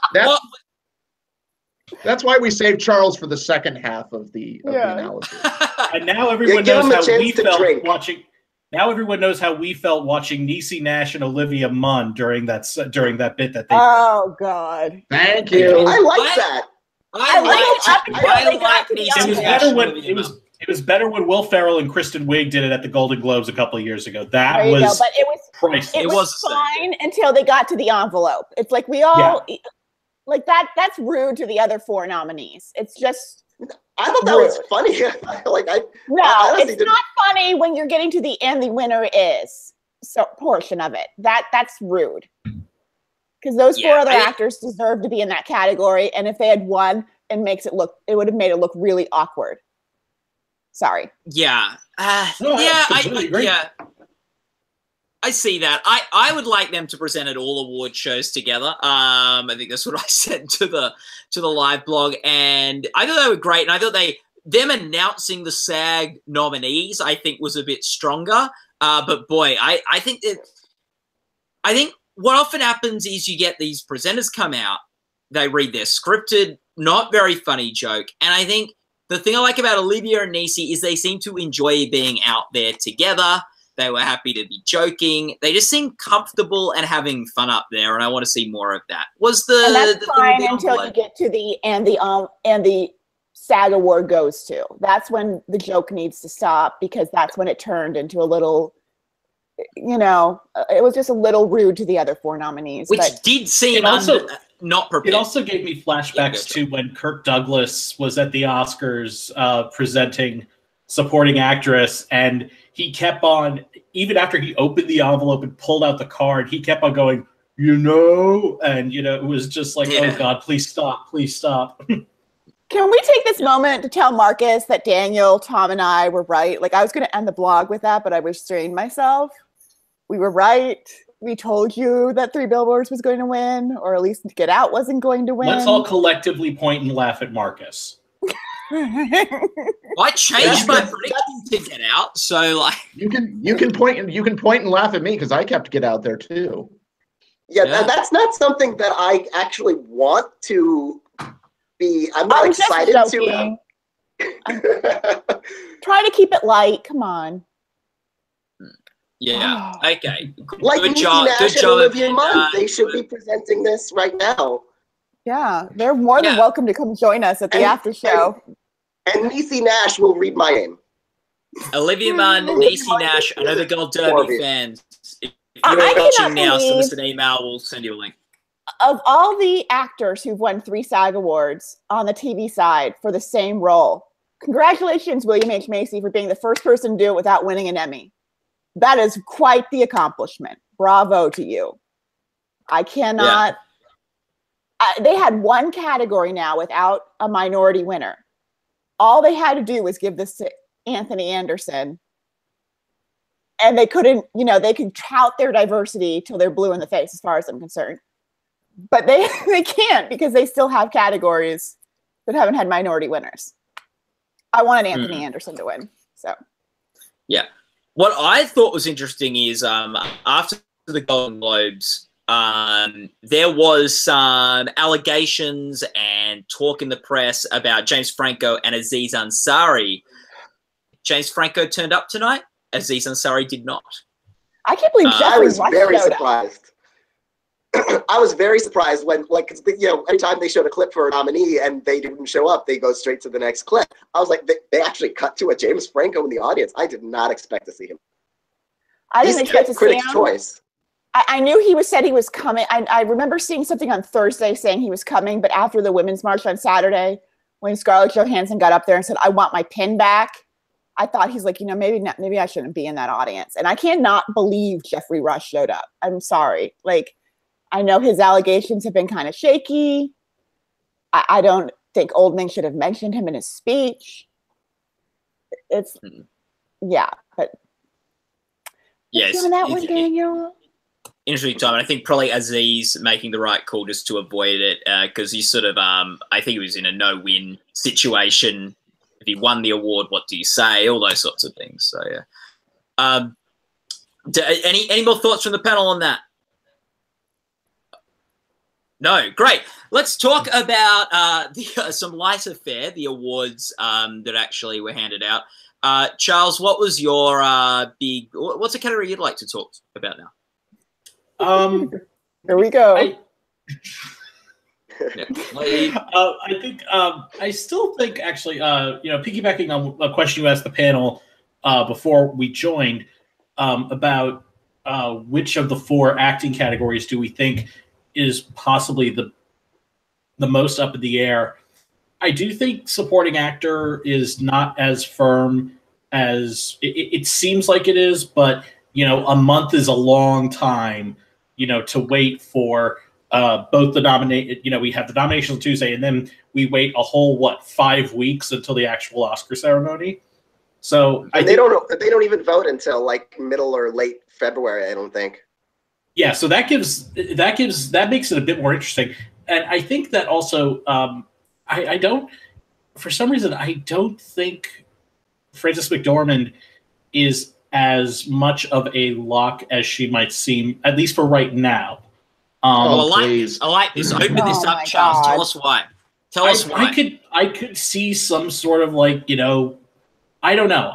That's why we saved Charles for the second half of the analysis. And now everyone knows how we felt watching. Now everyone knows how we felt watching Niecy Nash and Olivia Munn during that bit that they. Oh God! Thank you. I like that. It was better when Will Ferrell and Kristen Wiig did it at the Golden Globes a couple of years ago. That but it was priceless. It was fine until they got to the envelope. It's like we all like that. That's rude to the other four nominees. It's just. I thought that was funny. It's not funny when you're getting to the end. The winner is portion of it. That's rude. Because those four other actors deserve to be in that category, and if they had won, it would have made it look really awkward. Sorry. Yeah. I see that. I would like them to present at all award shows together. I think that's what I said to the live blog, and I thought they were great. And I thought them announcing the SAG nominees, I think, was a bit stronger. But boy, I think what often happens is you get these presenters come out, they read their scripted, not very funny joke, and I think the thing I like about Olivia and Niecy is they seem to enjoy being out there together. They were happy to be joking. They just seem comfortable and having fun up there, and I want to see more of that. And that's fine until you get to the and the SAG award goes to. That's when the joke needs to stop, because that's when it turned into a little, it was just a little rude to the other four nominees. Which did seem not prepared. It also gave me flashbacks to when Kirk Douglas was at the Oscars presenting supporting actress, and he kept on, even after he opened the envelope and pulled out the card, he kept on going, and it was just like, oh God, please stop. Can we take this moment to tell Marcus that Daniel, Tom, and I were right? Like, I was going to end the blog with that, but I restrained myself. We were right. We told you that 3 Billboards was going to win, or at least Get Out wasn't going to win. Let's all collectively point and laugh at Marcus. I changed my prediction to Get Out, so like you can point and laugh at me because I kept Get Out there too. Yeah, that's not something that I actually want to be. I'm not excited to. Try to keep it light. Come on. Yeah. Okay. Like Niecy Nash and Olivia Munn, they should be presenting this right now. Yeah, they're more than welcome to come join us at the after show. And Niecy Nash will read my name. Olivia Munn, Niecy Nash, I know the Gold Derby fans. If you're watching now, send us an email. We'll send you a link. Of all the actors who've won 3 SAG Awards on the TV side for the same role, congratulations, William H. Macy, for being the first person to do it without winning an Emmy. That is quite the accomplishment. Bravo to you. I cannot... Yeah. They had 1 category now without a minority winner. All they had to do was give this to Anthony Anderson. And they couldn't, they could tout their diversity till they're blue in the face, as far as I'm concerned. But they can't, because they still have categories that haven't had minority winners. I wanted Anthony Anderson to win. So, yeah. What I thought was interesting is after the Golden Globes, there was some allegations and talk in the press about James Franco and Aziz Ansari. James Franco turned up tonight. Aziz Ansari did not. I can't believe I was very surprised. I was very surprised when, every time they showed a clip for a nominee and they didn't show up, they go straight to the next clip. I was like, they actually cut to a James Franco in the audience. I did not expect to see him. I He's didn't expect to see Critics' him. Choice. I knew said he was coming. I remember seeing something on Thursday saying he was coming, but after the Women's March on Saturday, when Scarlett Johansson got up there and said, "I want my pin back," I thought he's like, maybe I shouldn't be in that audience. And I cannot believe Jeffrey Rush showed up. I'm sorry. Like, I know his allegations have been kind of shaky. I don't think Oldman should have mentioned him in his speech. It's, yeah, but. Yes. On that one, Daniel. Interesting time. And I think probably Aziz making the right call just to avoid it because he sort of, I think he was in a no-win situation. If he won the award, what do you say? All those sorts of things. So, yeah. Any more thoughts from the panel on that? No, great. Let's talk about some lighter fare, the awards that actually were handed out. Charles, what was your what's a category you'd like to talk about now? Here we go. I think I still think actually, piggybacking on a question you asked the panel before we joined about which of the 4 acting categories do we think is possibly the most up in the air. I do think supporting actor is not as firm as it seems like it is, but a month is a long time, to wait for both the nominate. We have the nominations on Tuesday, and then we wait a whole 5 weeks until the actual Oscar ceremony. So they don't even vote until like middle or late February, I don't think. Yeah, so that makes it a bit more interesting, and I think that also I don't, for some reason, I don't think Frances McDormand is as much of a lock as she might seem, at least for right now. I like this. Open this up, Charles. Tell us why. Tell us why. I could see some sort of I don't know.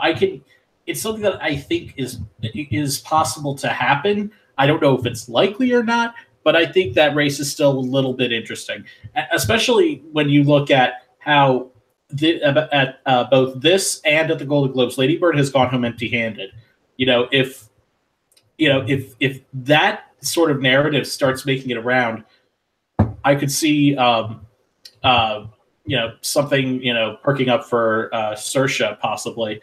It's something that I think is possible to happen. I don't know if it's likely or not, but I think that race is still a little bit interesting, especially when you look at how at both this and at the Golden Globes, Lady Bird has gone home empty-handed. If that sort of narrative starts making it around, I could see something perking up for Saoirse possibly.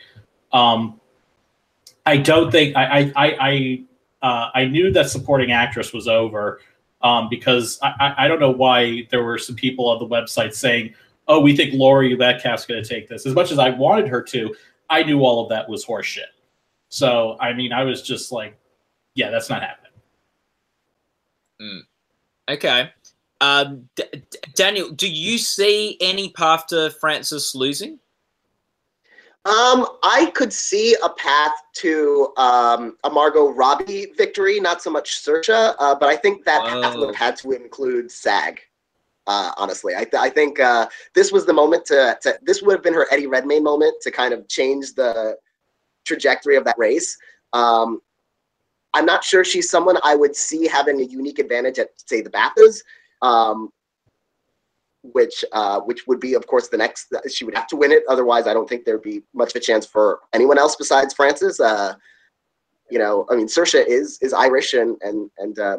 I don't think I knew that supporting actress was over because I don't know why there were some people on the website saying, "Oh, we think Laurie Metcalf's going to take this." As much as I wanted her to, I knew all of that was horseshit. So I was just like, "Yeah, that's not happening." Okay, Daniel, do you see any path to Frances losing? I could see a path to a Margot Robbie victory, not so much Saoirse, but I think that path would have had to include SAG. Honestly, I think this was the moment this would have been her Eddie Redmayne moment to kind of change the trajectory of that race. I'm not sure she's someone I would see having a unique advantage at, say, the BAFTAs. Which would be, of course, the next. She would have to win it. Otherwise, I don't think there'd be much of a chance for anyone else besides Frances. Saoirse is Irish, and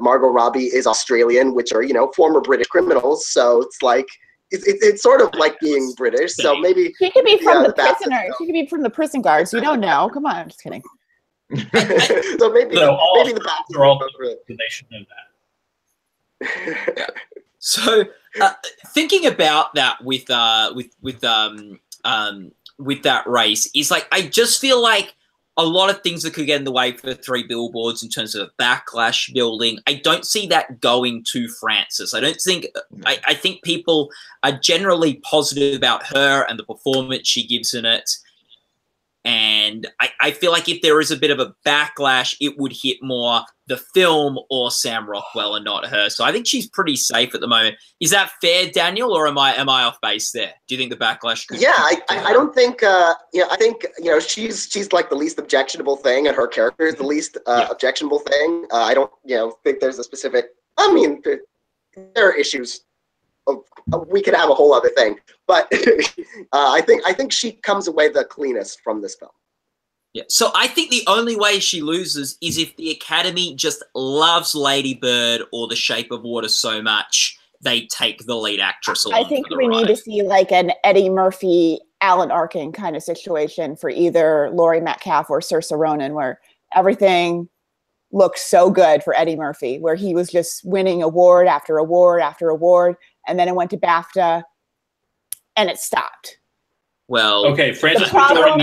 Margot Robbie is Australian, which are former British criminals. So it's like it's sort of like being British. So maybe she could be from the prisoners. She could be from the prison guards. You don't know. Come on, I'm just kidding. So maybe the BAFTAs are all. They should know that. Yeah. So, thinking about that with that race is like, I just feel like a lot of things that could get in the way for 3 Billboards in terms of backlash building. I don't see that going to Frances. I don't think. I think people are generally positive about her and the performance she gives in it. And I feel like if there is a bit of a backlash, it would hit more the film or Sam Rockwell and not her. So I think she's pretty safe at the moment. Is that fair, Daniel, or am I off base there? Do you think the backlash could? Yeah, I don't think. I think she's like the least objectionable thing, and her character is the least objectionable thing. I don't think there's a specific. I mean, there are issues. We could have a whole other thing, but I think she comes away the cleanest from this film. Yeah. So I think the only way she loses is if the Academy just loves Lady Bird or The Shape of Water so much they take the lead actress along. I think we need to see like an Eddie Murphy, Alan Arkin kind of situation for either Laurie Metcalf or Saoirse Ronan, where everything looked so good for Eddie Murphy, where he was just winning award after award after award, and then it went to BAFTA, and it stopped. Well, okay, Frances McDormand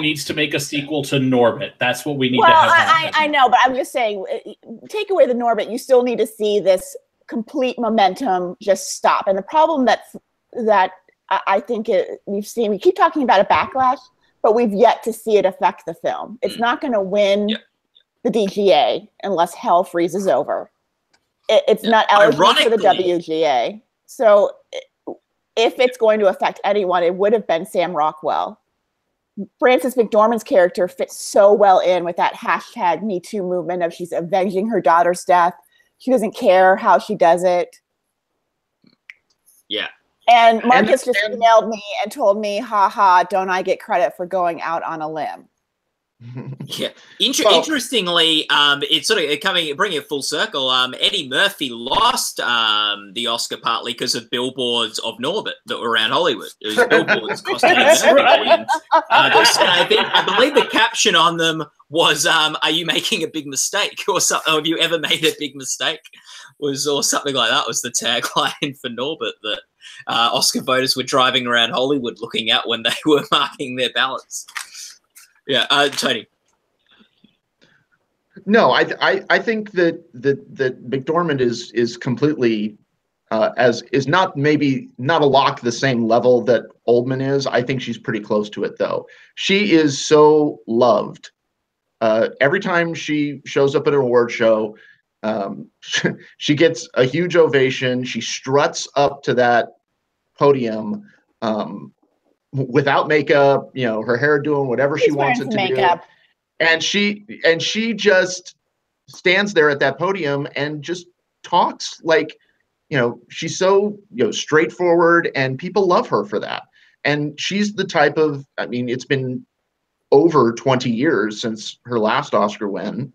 needs to make a sequel to Norbit. That's what we need to have happen. I know, but I'm just saying, take away the Norbit, you still need to see this complete momentum just stop. And the problem that I think we keep talking about a backlash, but we've yet to see it affect the film. It's not going to win the DGA unless hell freezes over. It's not eligible for the WGA. So if it's going to affect anyone, it would have been Sam Rockwell. Frances McDormand's character fits so well in with that hashtag Me Too movement of she's avenging her daughter's death. She doesn't care how she does it. Yeah. And Marcus just emailed me and told me, haha, don't I get credit for going out on a limb? Yeah. Interestingly, it's sort of bringing it full circle. Eddie Murphy lost the Oscar partly because of billboards of Norbit that were around Hollywood. It was billboards costing him. I believe the caption on them was, "Are you making a big mistake?" or something. Have you ever made a big mistake? Or something like that was the tagline for Norbit that Oscar voters were driving around Hollywood looking at when they were marking their ballots. Yeah, Tony. No, I think that McDormand is completely is not a lock the same level that Oldman is. I think she's pretty close to it though. She is so loved. Every time she shows up at an award show, she gets a huge ovation. She struts up to that podium. Without makeup, her hair doing whatever she wants it to do. And she just stands there at that podium and just talks like, she's so, straightforward, and people love her for that. And she's the type of, it's been over 20 years since her last Oscar win.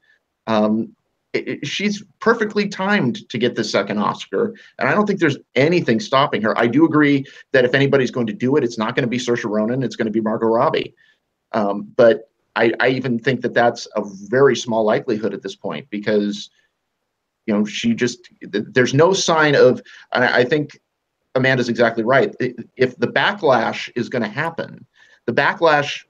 She's perfectly timed to get the second Oscar, and I don't think there's anything stopping her. I do agree that if anybody's going to do it, it's not going to be Saoirse Ronan, it's going to be Margot Robbie. But I even think that that's a very small likelihood at this point because, there's no sign of, and I think Amanda's exactly right. If the backlash is going to happen, the backlash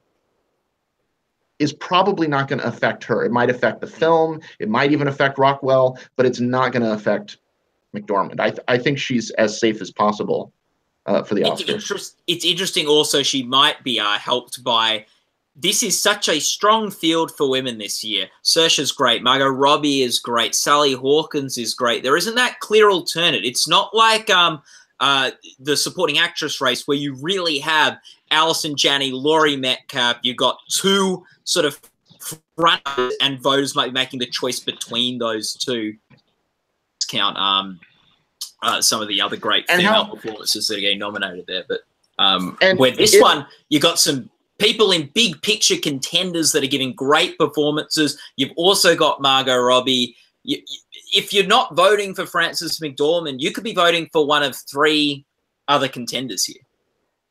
is probably not going to affect her. It might affect the film. It might even affect Rockwell, but it's not going to affect McDormand. I think she's as safe as possible for the Oscar. It's interesting also she might be helped by, this is such a strong field for women this year. Saoirse's great. Margot Robbie is great. Sally Hawkins is great. There isn't that clear alternate. It's not like the supporting actress race where you really have Allison Janney, Laurie Metcalf. You've got two sort of front, and voters might be making the choice between those two. Count some of the other great female performances that are getting nominated there, but where this one you got some people in big picture contenders that are giving great performances. You've also got Margot Robbie. If you're not voting for Frances McDormand, you could be voting for one of three other contenders here.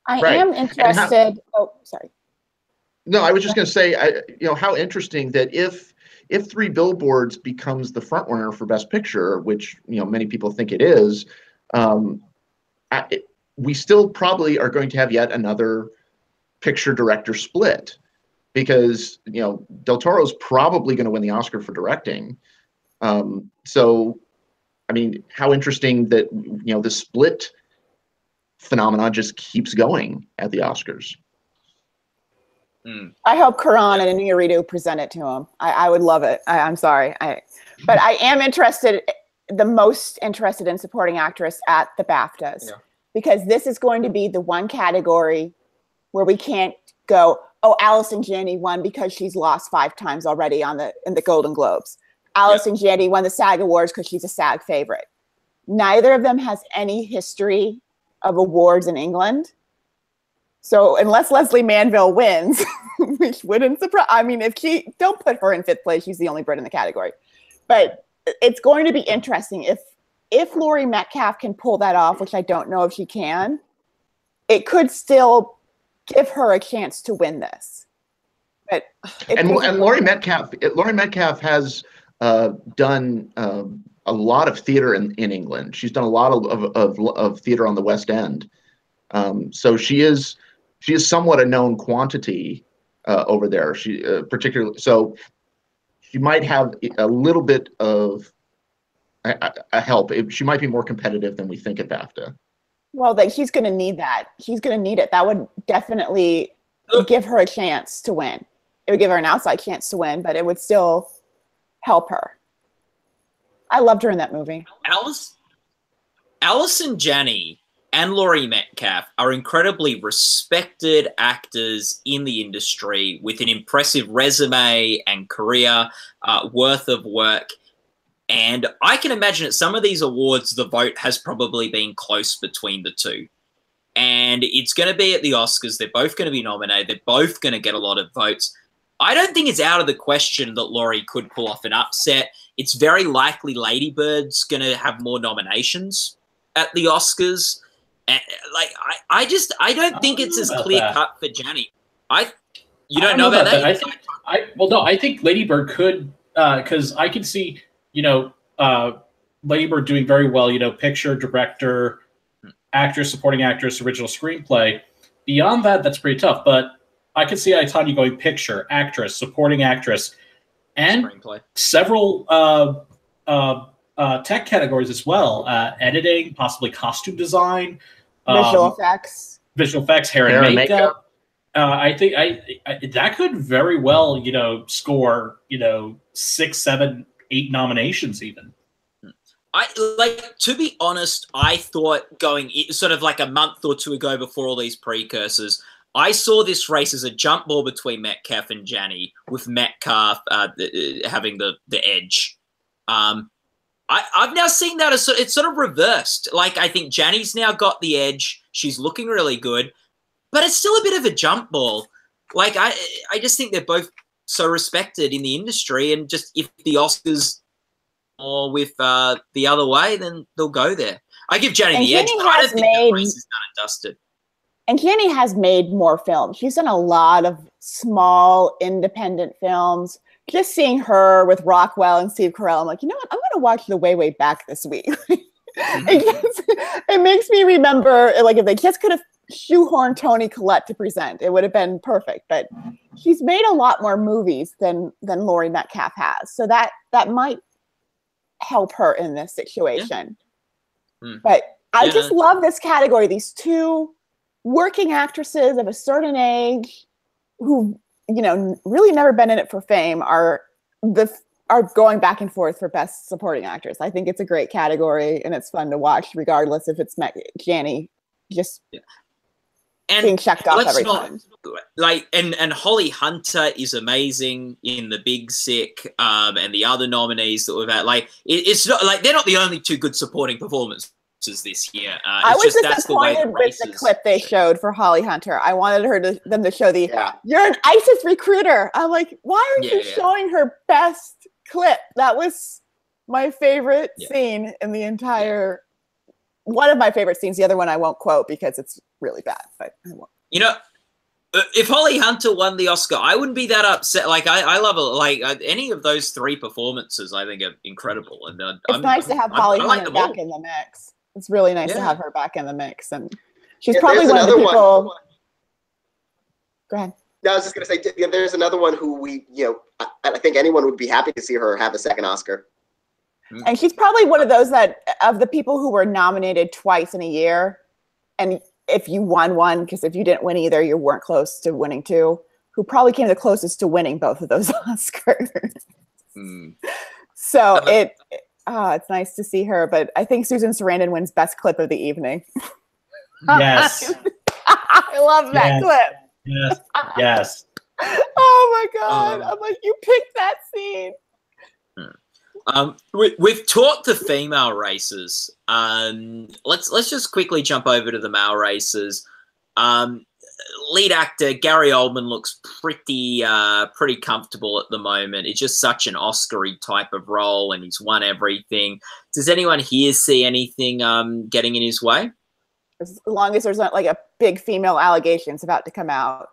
I am interested. Sorry. No, I was just going to say, how interesting that if Three Billboards becomes the front runner for Best Picture, which many people think it is, we still probably are going to have yet another picture director split because Del Toro's probably going to win the Oscar for directing. So, how interesting that the split phenomenon just keeps going at the Oscars. I hope Karan and Inarritu present it to him. I would love it. I'm sorry. But I am the most interested in supporting actress at the BAFTAs because this is going to be the one category where we can't go, oh, Allison Janney won because she's lost 5 times already in the Golden Globes. Allison Janney won the SAG Awards because she's a SAG favorite. Neither of them has any history of awards in England. So unless Leslie Manville wins, which wouldn't surprise. I mean, if she don't put her in fifth place, she's the only Brit in the category. But it's going to be interesting if Laurie Metcalf can pull that off, which I don't know if she can. It could still give her a chance to win this. But and Laurie Metcalf has done a lot of theater in England. She's done a lot of theater on the West End. So she is somewhat a known quantity over there. She particularly so she might have a little bit of a help. She might be more competitive than we think at BAFTA. Well, she's going to need that. She's going to need it. That would definitely give her a chance to win. It would give her an outside chance to win, but it would still help her. I loved her in that movie. Allison Janney and Laurie Metcalf are incredibly respected actors in the industry with an impressive resume and career worth of work. And I can imagine at some of these awards, the vote has probably been close between the two. And it's going to be at the Oscars. They're both going to be nominated. They're both going to get a lot of votes. I don't think it's out of the question that Laurie could pull off an upset. It's very likely Lady Bird's going to have more nominations at the Oscars. And, I don't think it's as clear cut for Janney. You don't know about that? I think Lady Bird could, because I can see, Lady Bird doing very well, picture, director, actress, supporting actress, original screenplay. Beyond that, that's pretty tough. But I could see Tanya going picture, actress, supporting actress, and screenplay. Several tech categories as well. Editing, possibly costume design. Visual effects, hair and makeup. I think that could very well, score, 6, 7, 8 nominations even. To be honest, I thought going sort of like a month or two ago before all these precursors, I saw this race as a jump ball between Metcalf and Janney, with Metcalf having the edge. I've now seen that as it's sort of reversed. I think Janney's now got the edge. She's looking really good, but it's still a bit of a jump ball. I just think they're both so respected in the industry, and just if the Oscars or with the other way, then they'll go there. I give Janney the edge, but I don't think the race is done and dusted. And Janney has made more films. She's done a lot of small, independent films. Just seeing her with Rockwell and Steve Carell, I'm like, you know what? I'm going to watch The Way, Way Back this week. It makes me remember, if they just could have shoehorned Toni Collette to present, it would have been perfect. But she's made a lot more movies than Laurie Metcalf has. So that might help her in this situation. Yeah. But I just love this category. These two working actresses of a certain age who, really never been in it for fame are going back and forth for Best Supporting Actress. I think it's a great category, and it's fun to watch, regardless if it's Janney just being checked off every time. And Holly Hunter is amazing in The Big Sick, and the other nominees that we've had. It's not they're not the only two good supporting performances this year. I was disappointed with the clip they showed for Holly Hunter. I wanted them to show you're an ISIS recruiter. I'm like, why aren't you showing her best clip? That was my favorite scene in the entire. One of my favorite scenes. The other one I won't quote because it's really bad. But I won't. If Holly Hunter won the Oscar, I wouldn't be that upset. I love it. Any of those three performances, I think are incredible. And it's nice to have Holly Hunter back in the mix. It's really nice to have her back in the mix, and she's probably one of the people. Go ahead. No, I was just going to say, there's another one who I think anyone would be happy to see her have a second Oscar. And she's probably one of those of the people who were nominated twice in a year, and if you won one, because if you didn't win either, you weren't close to winning two, who probably came the closest to winning both of those Oscars. So it's nice to see her, but I think Susan Sarandon wins Best Clip of the Evening. Yes. I love that clip. Yes. Oh my God. I'm like, you picked that scene. We've talked the female races. Let's just quickly jump over to the male races. lead actor Gary Oldman looks pretty comfortable at the moment. It's just such an Oscar-y type of role, and he's won everything. Does anyone here see anything getting in his way? As long as there's not like a big female allegations about to come out.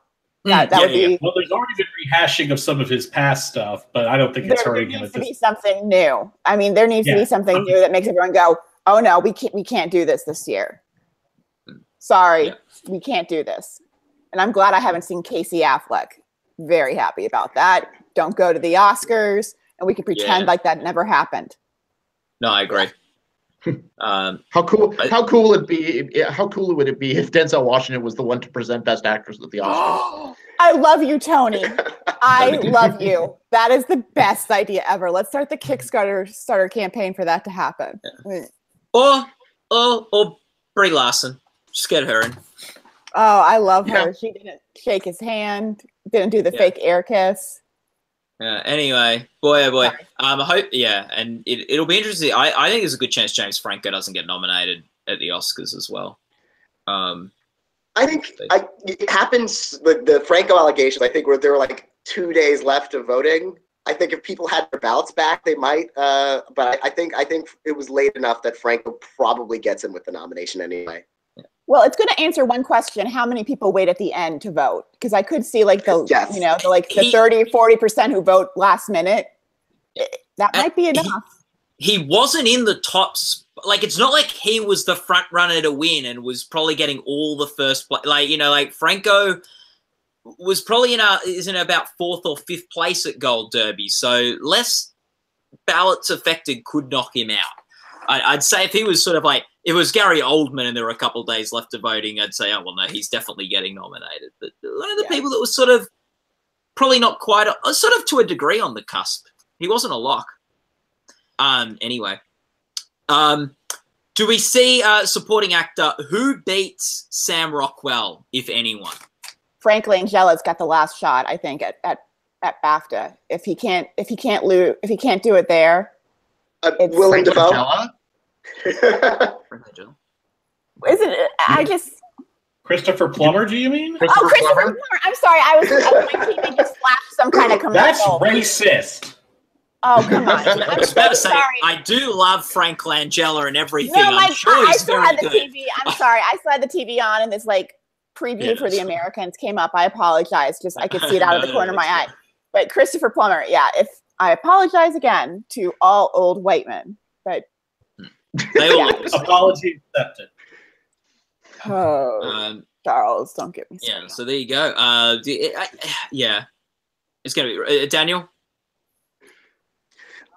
That would be. Well, there's already been rehashing of some of his past stuff, but I don't think it's hurting him. There needs to be something new. I mean, there needs to be something new that makes everyone go, "Oh no, we can't do this year." Sorry, we can't do this. And I'm glad I haven't seen Casey Affleck. Very happy about that. Don't go to the Oscars, and we can pretend like that never happened. No, I agree. How cool would it be? How cool would it be if Denzel Washington was the one to present Best Actress at the Oscars? I love you, Tony. I love you. That is the best idea ever. Let's start the Kickstarter campaign for that to happen. Or Brie Larson. Just get her in. Oh, I love her. She didn't shake his hand. Didn't do the fake air kiss. Anyway, boy, oh boy. Sorry. I hope, and it'll be interesting. I think there's a good chance James Franco doesn't get nominated at the Oscars as well. I think it happens. The Franco allegations, I think, where there were like 2 days left of voting. I think if people had their ballots back, they might. But I think it was late enough that Franco probably gets in with the nomination anyway. Well, it's going to answer one question: how many people wait at the end to vote? Because I could see like the 30-40% who vote last minute. That might be enough. He wasn't in the tops. Like, it's not like he was the front runner to win and was probably getting all the first place. Like Franco was probably in about 4th or 5th place at Gold Derby. So less ballots affected could knock him out. I'd say if he was sort of like, if it was Gary Oldman and there were a couple of days left of voting, I'd say, oh, well, no, he's definitely getting nominated. But one of the people that was sort of probably not quite, sort of to a degree on the cusp. He wasn't a lock. Anyway. Do we see supporting actor who beats Sam Rockwell, if anyone? Frank Langella's got the last shot, I think, at BAFTA. If he can't do it there, it's Willem Dafoe. Isn't it? I just Christopher Plummer, do you mean? Christopher Plummer. I'm sorry. I was my TV just flashed some kind of commercial. That's racist. Oh, come on. I was about to say, I do love Frank Langella and everything. No, I'm sure he's very good. I'm sorry. I still had the TV on and this like preview for the Americans came up. I apologize. Just I could see it out of the corner of my eye. But Christopher Plummer, I apologize again to all old white men. But apology accepted. Oh, Charles, don't get me started. Yeah, so there you go. It's gonna be Daniel.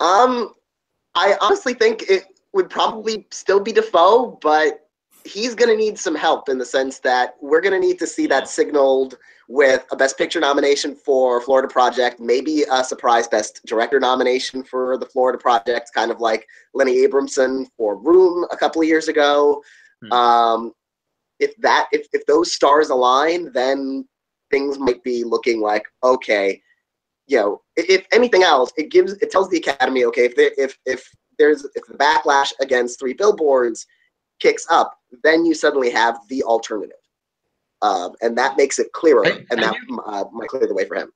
I honestly think it would probably still be Dafoe, but he's going to need some help in the sense that we're going to need to see that signaled with a Best Picture nomination for Florida Project, maybe a surprise Best Director nomination for the Florida Project, kind of like Lenny Abramson for Room a couple of years ago. If those stars align, then things might be looking like, okay, if anything else, it tells the Academy, okay, if the backlash against 3 Billboards kicks up, then you suddenly have the alternative, and that makes it clearer, and that might clear the way for him.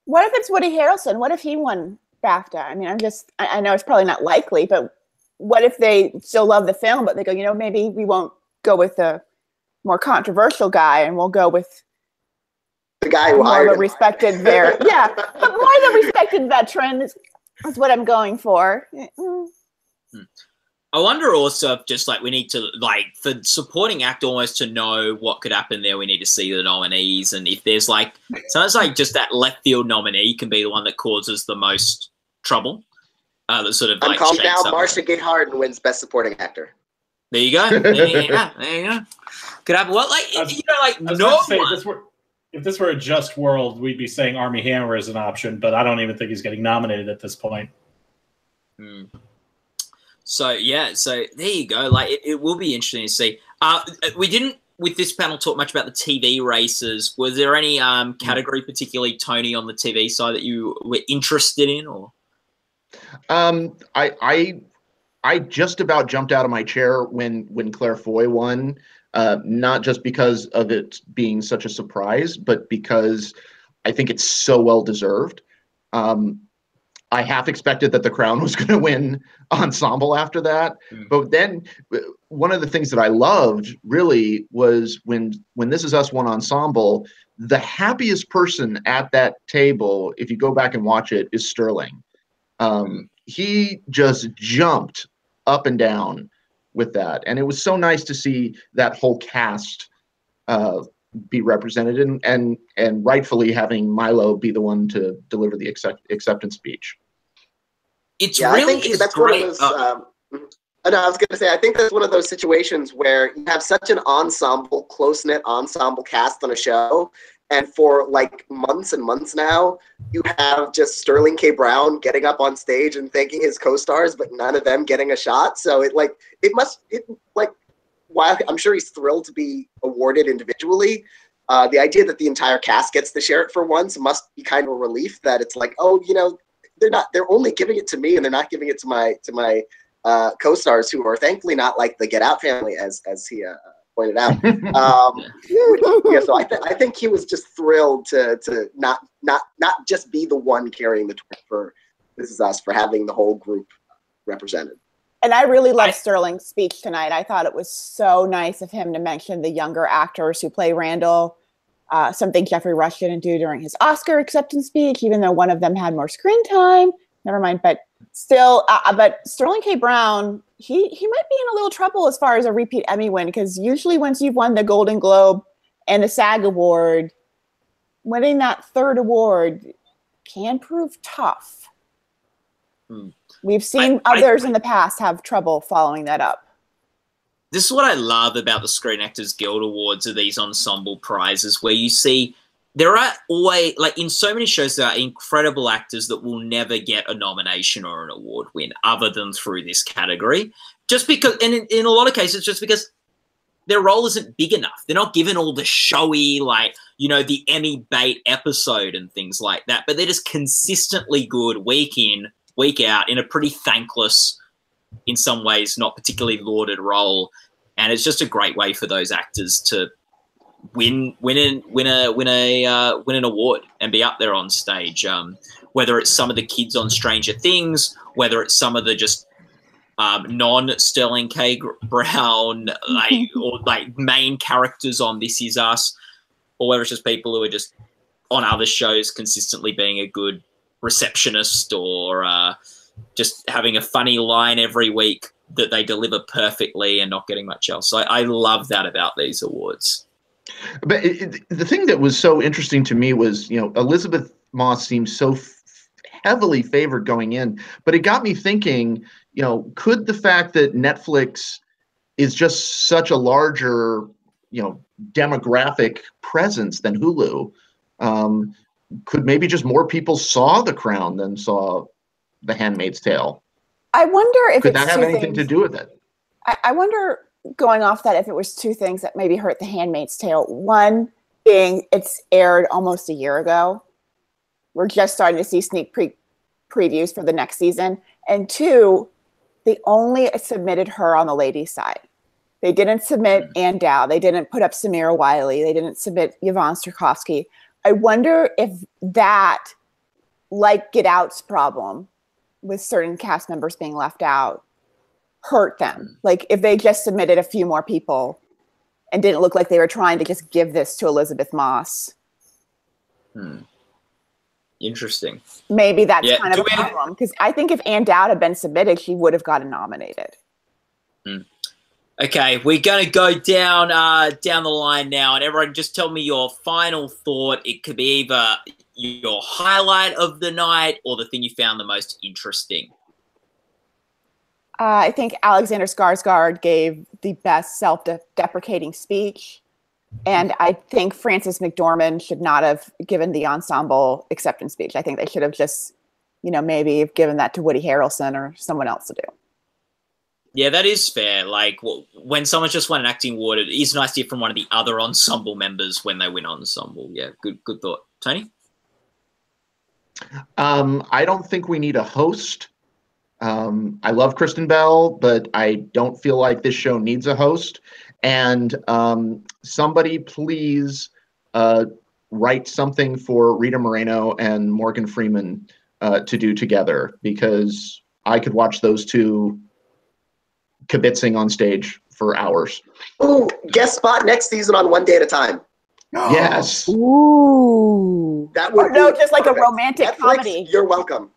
What if it's Woody Harrelson? What if he won BAFTA? I mean, I know it's probably not likely, but what if they still love the film, but they go, maybe we won't go with the more controversial guy, and we'll go with the guy who more of a respected more of a respected veteran is what I'm going for. I wonder also if just like we need to for supporting actor almost to know what could happen there, we need to see the nominees, and if there's sometimes just that left field nominee can be the one that causes the most trouble. That sort of I'm calling now. Marcia Gay Harden wins Best Supporting Actor. There you go. There you go. Could happen. Well, if this were a just world, we'd be saying Armie Hammer is an option, but I don't even think he's getting nominated at this point. So there you go. It will be interesting to see. We didn't with this panel talk much about the TV races. Was there any category, particularly Tony, on the TV side that you were interested in, or? I just about jumped out of my chair when Claire Foy won, not just because of it being such a surprise, but because I think it's so well deserved. I half expected that The Crown was going to win ensemble after that, but then one of the things that I loved really was when This Is Us won ensemble. The happiest person at that table, if you go back and watch it, is Sterling. He just jumped up and down with that, and it was so nice to see that whole cast be represented, and rightfully having Milo be the one to deliver the acceptance speech. It's I really think that's great. One of those, no, I was going to say, I think that's one of those situations where you have such an ensemble, close-knit ensemble cast on a show, and for like months and months now, you have just Sterling K. Brown getting up on stage and thanking his co-stars, but none of them getting a shot. So while I'm sure he's thrilled to be awarded individually, the idea that the entire cast gets to share it for once must be kind of a relief. That it's like, oh, they're only giving it to me, and they're not giving it to my co-stars, who are thankfully not like the Get Out family, as he pointed out. So I think he was just thrilled to not just be the one carrying the torch for This Is Us, for having the whole group represented. And I really loved Sterling's speech tonight. I thought it was so nice of him to mention the younger actors who play Randall, something Jeffrey Rush didn't do during his Oscar acceptance speech, even though one of them had more screen time. Never mind, but still, but Sterling K. Brown, he might be in a little trouble as far as a repeat Emmy win, because usually once you've won the Golden Globe and the SAG Award, winning that third award can prove tough. We've seen others in the past have trouble following that up. This is what I love about the Screen Actors Guild Awards, are these ensemble prizes where you see there are always, like in so many shows, there are incredible actors that will never get a nomination or an award win other than through this category. Just because, and in a lot of cases, just because their role isn't big enough. They're not given all the showy, like, the Emmy bait episode and things like that, but they're just consistently good week in, week out in a pretty thankless, in some ways, not particularly lauded role. And it's just a great way for those actors to win an award and be up there on stage. Whether it's some of the kids on Stranger Things, whether it's some of the just non-Sterling K. Brown like main characters on This Is Us, or whether it's just people who are just on other shows consistently being a good receptionist, or just having a funny line every week that they deliver perfectly and not getting much else. So I love that about these awards. But the thing that was so interesting to me was, Elizabeth Moss seems so heavily favored going in, but it got me thinking, could the fact that Netflix is just such a larger, demographic presence than Hulu, could maybe just more people saw The Crown than saw The Handmaid's Tale? I wonder if could that have anything to do with it? I wonder, going off that, if it was two things that maybe hurt The Handmaid's Tale. One being it's aired almost a year ago. We're just starting to see sneak previews for the next season. And two, they only submitted her on the ladies' side. They didn't submit Ann Dow. They didn't put up Samira Wiley. They didn't submit Yvonne Strahovski. I wonder if that, like Get Out's problem with certain cast members being left out, hurt them. Like if they just submitted a few more people and didn't look like they were trying to just give this to Elizabeth Moss. Interesting. Maybe that's kind of a problem, because I think if Ann Dowd had been submitted, she would have gotten nominated. Okay, we're going to go down the line now, and everyone just tell me your final thought. It could be either your highlight of the night or the thing you found the most interesting. I think Alexander Skarsgård gave the best self-deprecating speech, and I think Frances McDormand should not have given the ensemble acceptance speech. I think they should have just, maybe given that to Woody Harrelson or someone else to do. Yeah, that is fair. Like, when someone's just won an acting award, it is nice to hear from one of the other ensemble members when they win ensemble. Yeah, good thought. Tony? I don't think we need a host I love Kristen Bell, but I don't feel like this show needs a host. And somebody please write something for Rita Moreno and Morgan Freeman to do together, because I could watch those two kibitzing on stage for hours. Ooh, guest spot next season on One Day at a Time. Yes. Ooh. That would Or no, be just like a perfect. romantic Netflix, comedy. You're welcome.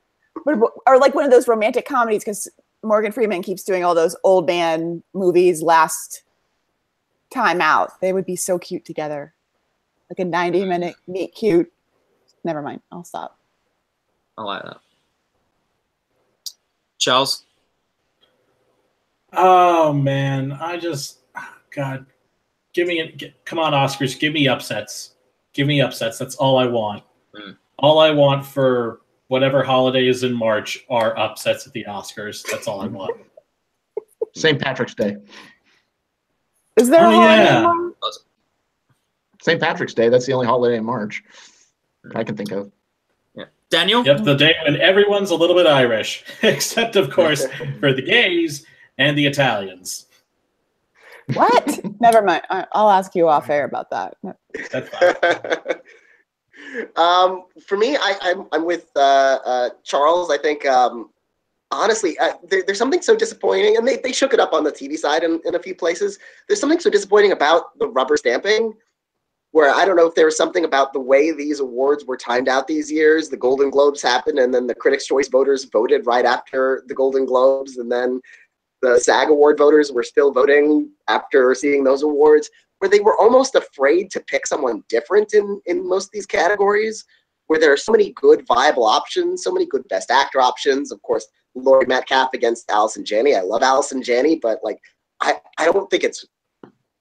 Or like one of those romantic comedies, because Morgan Freeman keeps doing all those old man movies last time out. They would be so cute together. Like a 90-minute meet cute. Never mind. I'll stop. I like that. Charles? Oh man, God, come on, Oscars, give me upsets. Give me upsets. That's all I want. All I want for whatever holiday is in March are upsets at the Oscars. That's all I want. St. Patrick's Day. Is there a holiday yeah. in March? St. Patrick's Day. That's the only holiday in March I can think of. Yeah. Daniel? Yep, the day when everyone's a little bit Irish, except of course for the gays and the Italians. What? Never mind. I'll ask you off air about that. That's fine. For me, I'm with Charles. I think honestly, there's something so disappointing, and they shook it up on the TV side in a few places. There's something so disappointing about the rubber stamping, where I don't know if there was something about the way these awards were timed out these years. The Golden Globes happened, and then the Critics' Choice voters voted right after the Golden Globes, and then the SAG Award voters were still voting after seeing those awards, where they were almost afraid to pick someone different in most of these categories, where there are so many good viable options, so many good Best Actor options. Of course, Laurie Metcalf against Allison Janney. I love Allison Janney, but like I don't think it's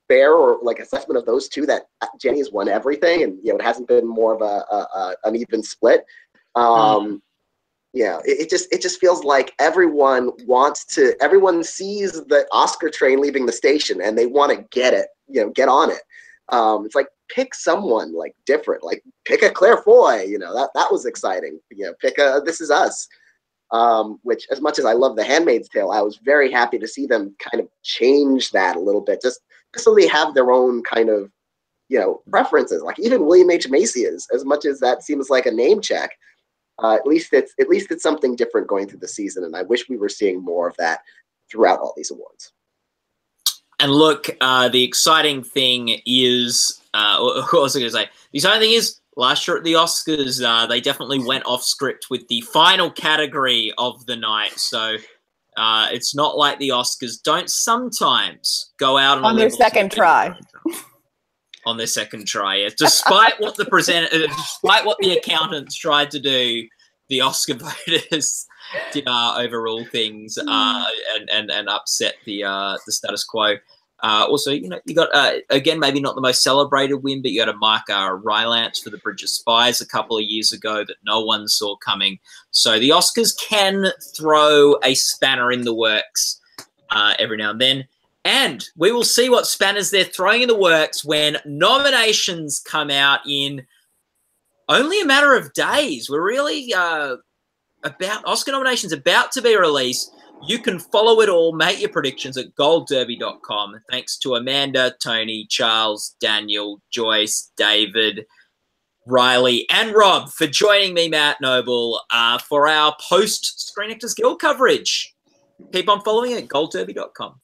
fair or like assessment of those two that Janney's won everything, and it hasn't been more of an even split. Yeah, it just feels like everyone sees the Oscar train leaving the station and they want to get it, get on it. It's like, pick someone like different, like pick a Claire Foy, that was exciting. Pick a This Is Us, which, as much as I love The Handmaid's Tale, I was very happy to see them kind of change that a little bit, just so they have their own kind of, preferences. Like even William H. Macy is, as much as that seems like a name check. At least it's something different going through the season, and I wish we were seeing more of that throughout all these awards. And look, the exciting thing is, what was I going to say? The exciting thing is, last year at the Oscars, they definitely went off script with the final category of the night. So it's not like the Oscars don't sometimes go out on their second try. On their second try, yeah. Despite what despite what the accountants tried to do, the Oscar voters did overrule things and upset the status quo. Also, you got again, maybe not the most celebrated win, but you got a Mark Rylance for The Bridge of Spies a couple of years ago that no one saw coming. So the Oscars can throw a spanner in the works every now and then. And we will see what spanners they're throwing in the works when nominations come out in only a matter of days. We're really Oscar nominations about to be released. You can follow it all, make your predictions at goldderby.com. Thanks to Amanda, Tony, Charles, Daniel, Joyce, David, Riley, and Rob for joining me, Matt Noble, for our post-Screen Actors Guild coverage. Keep on following it at goldderby.com.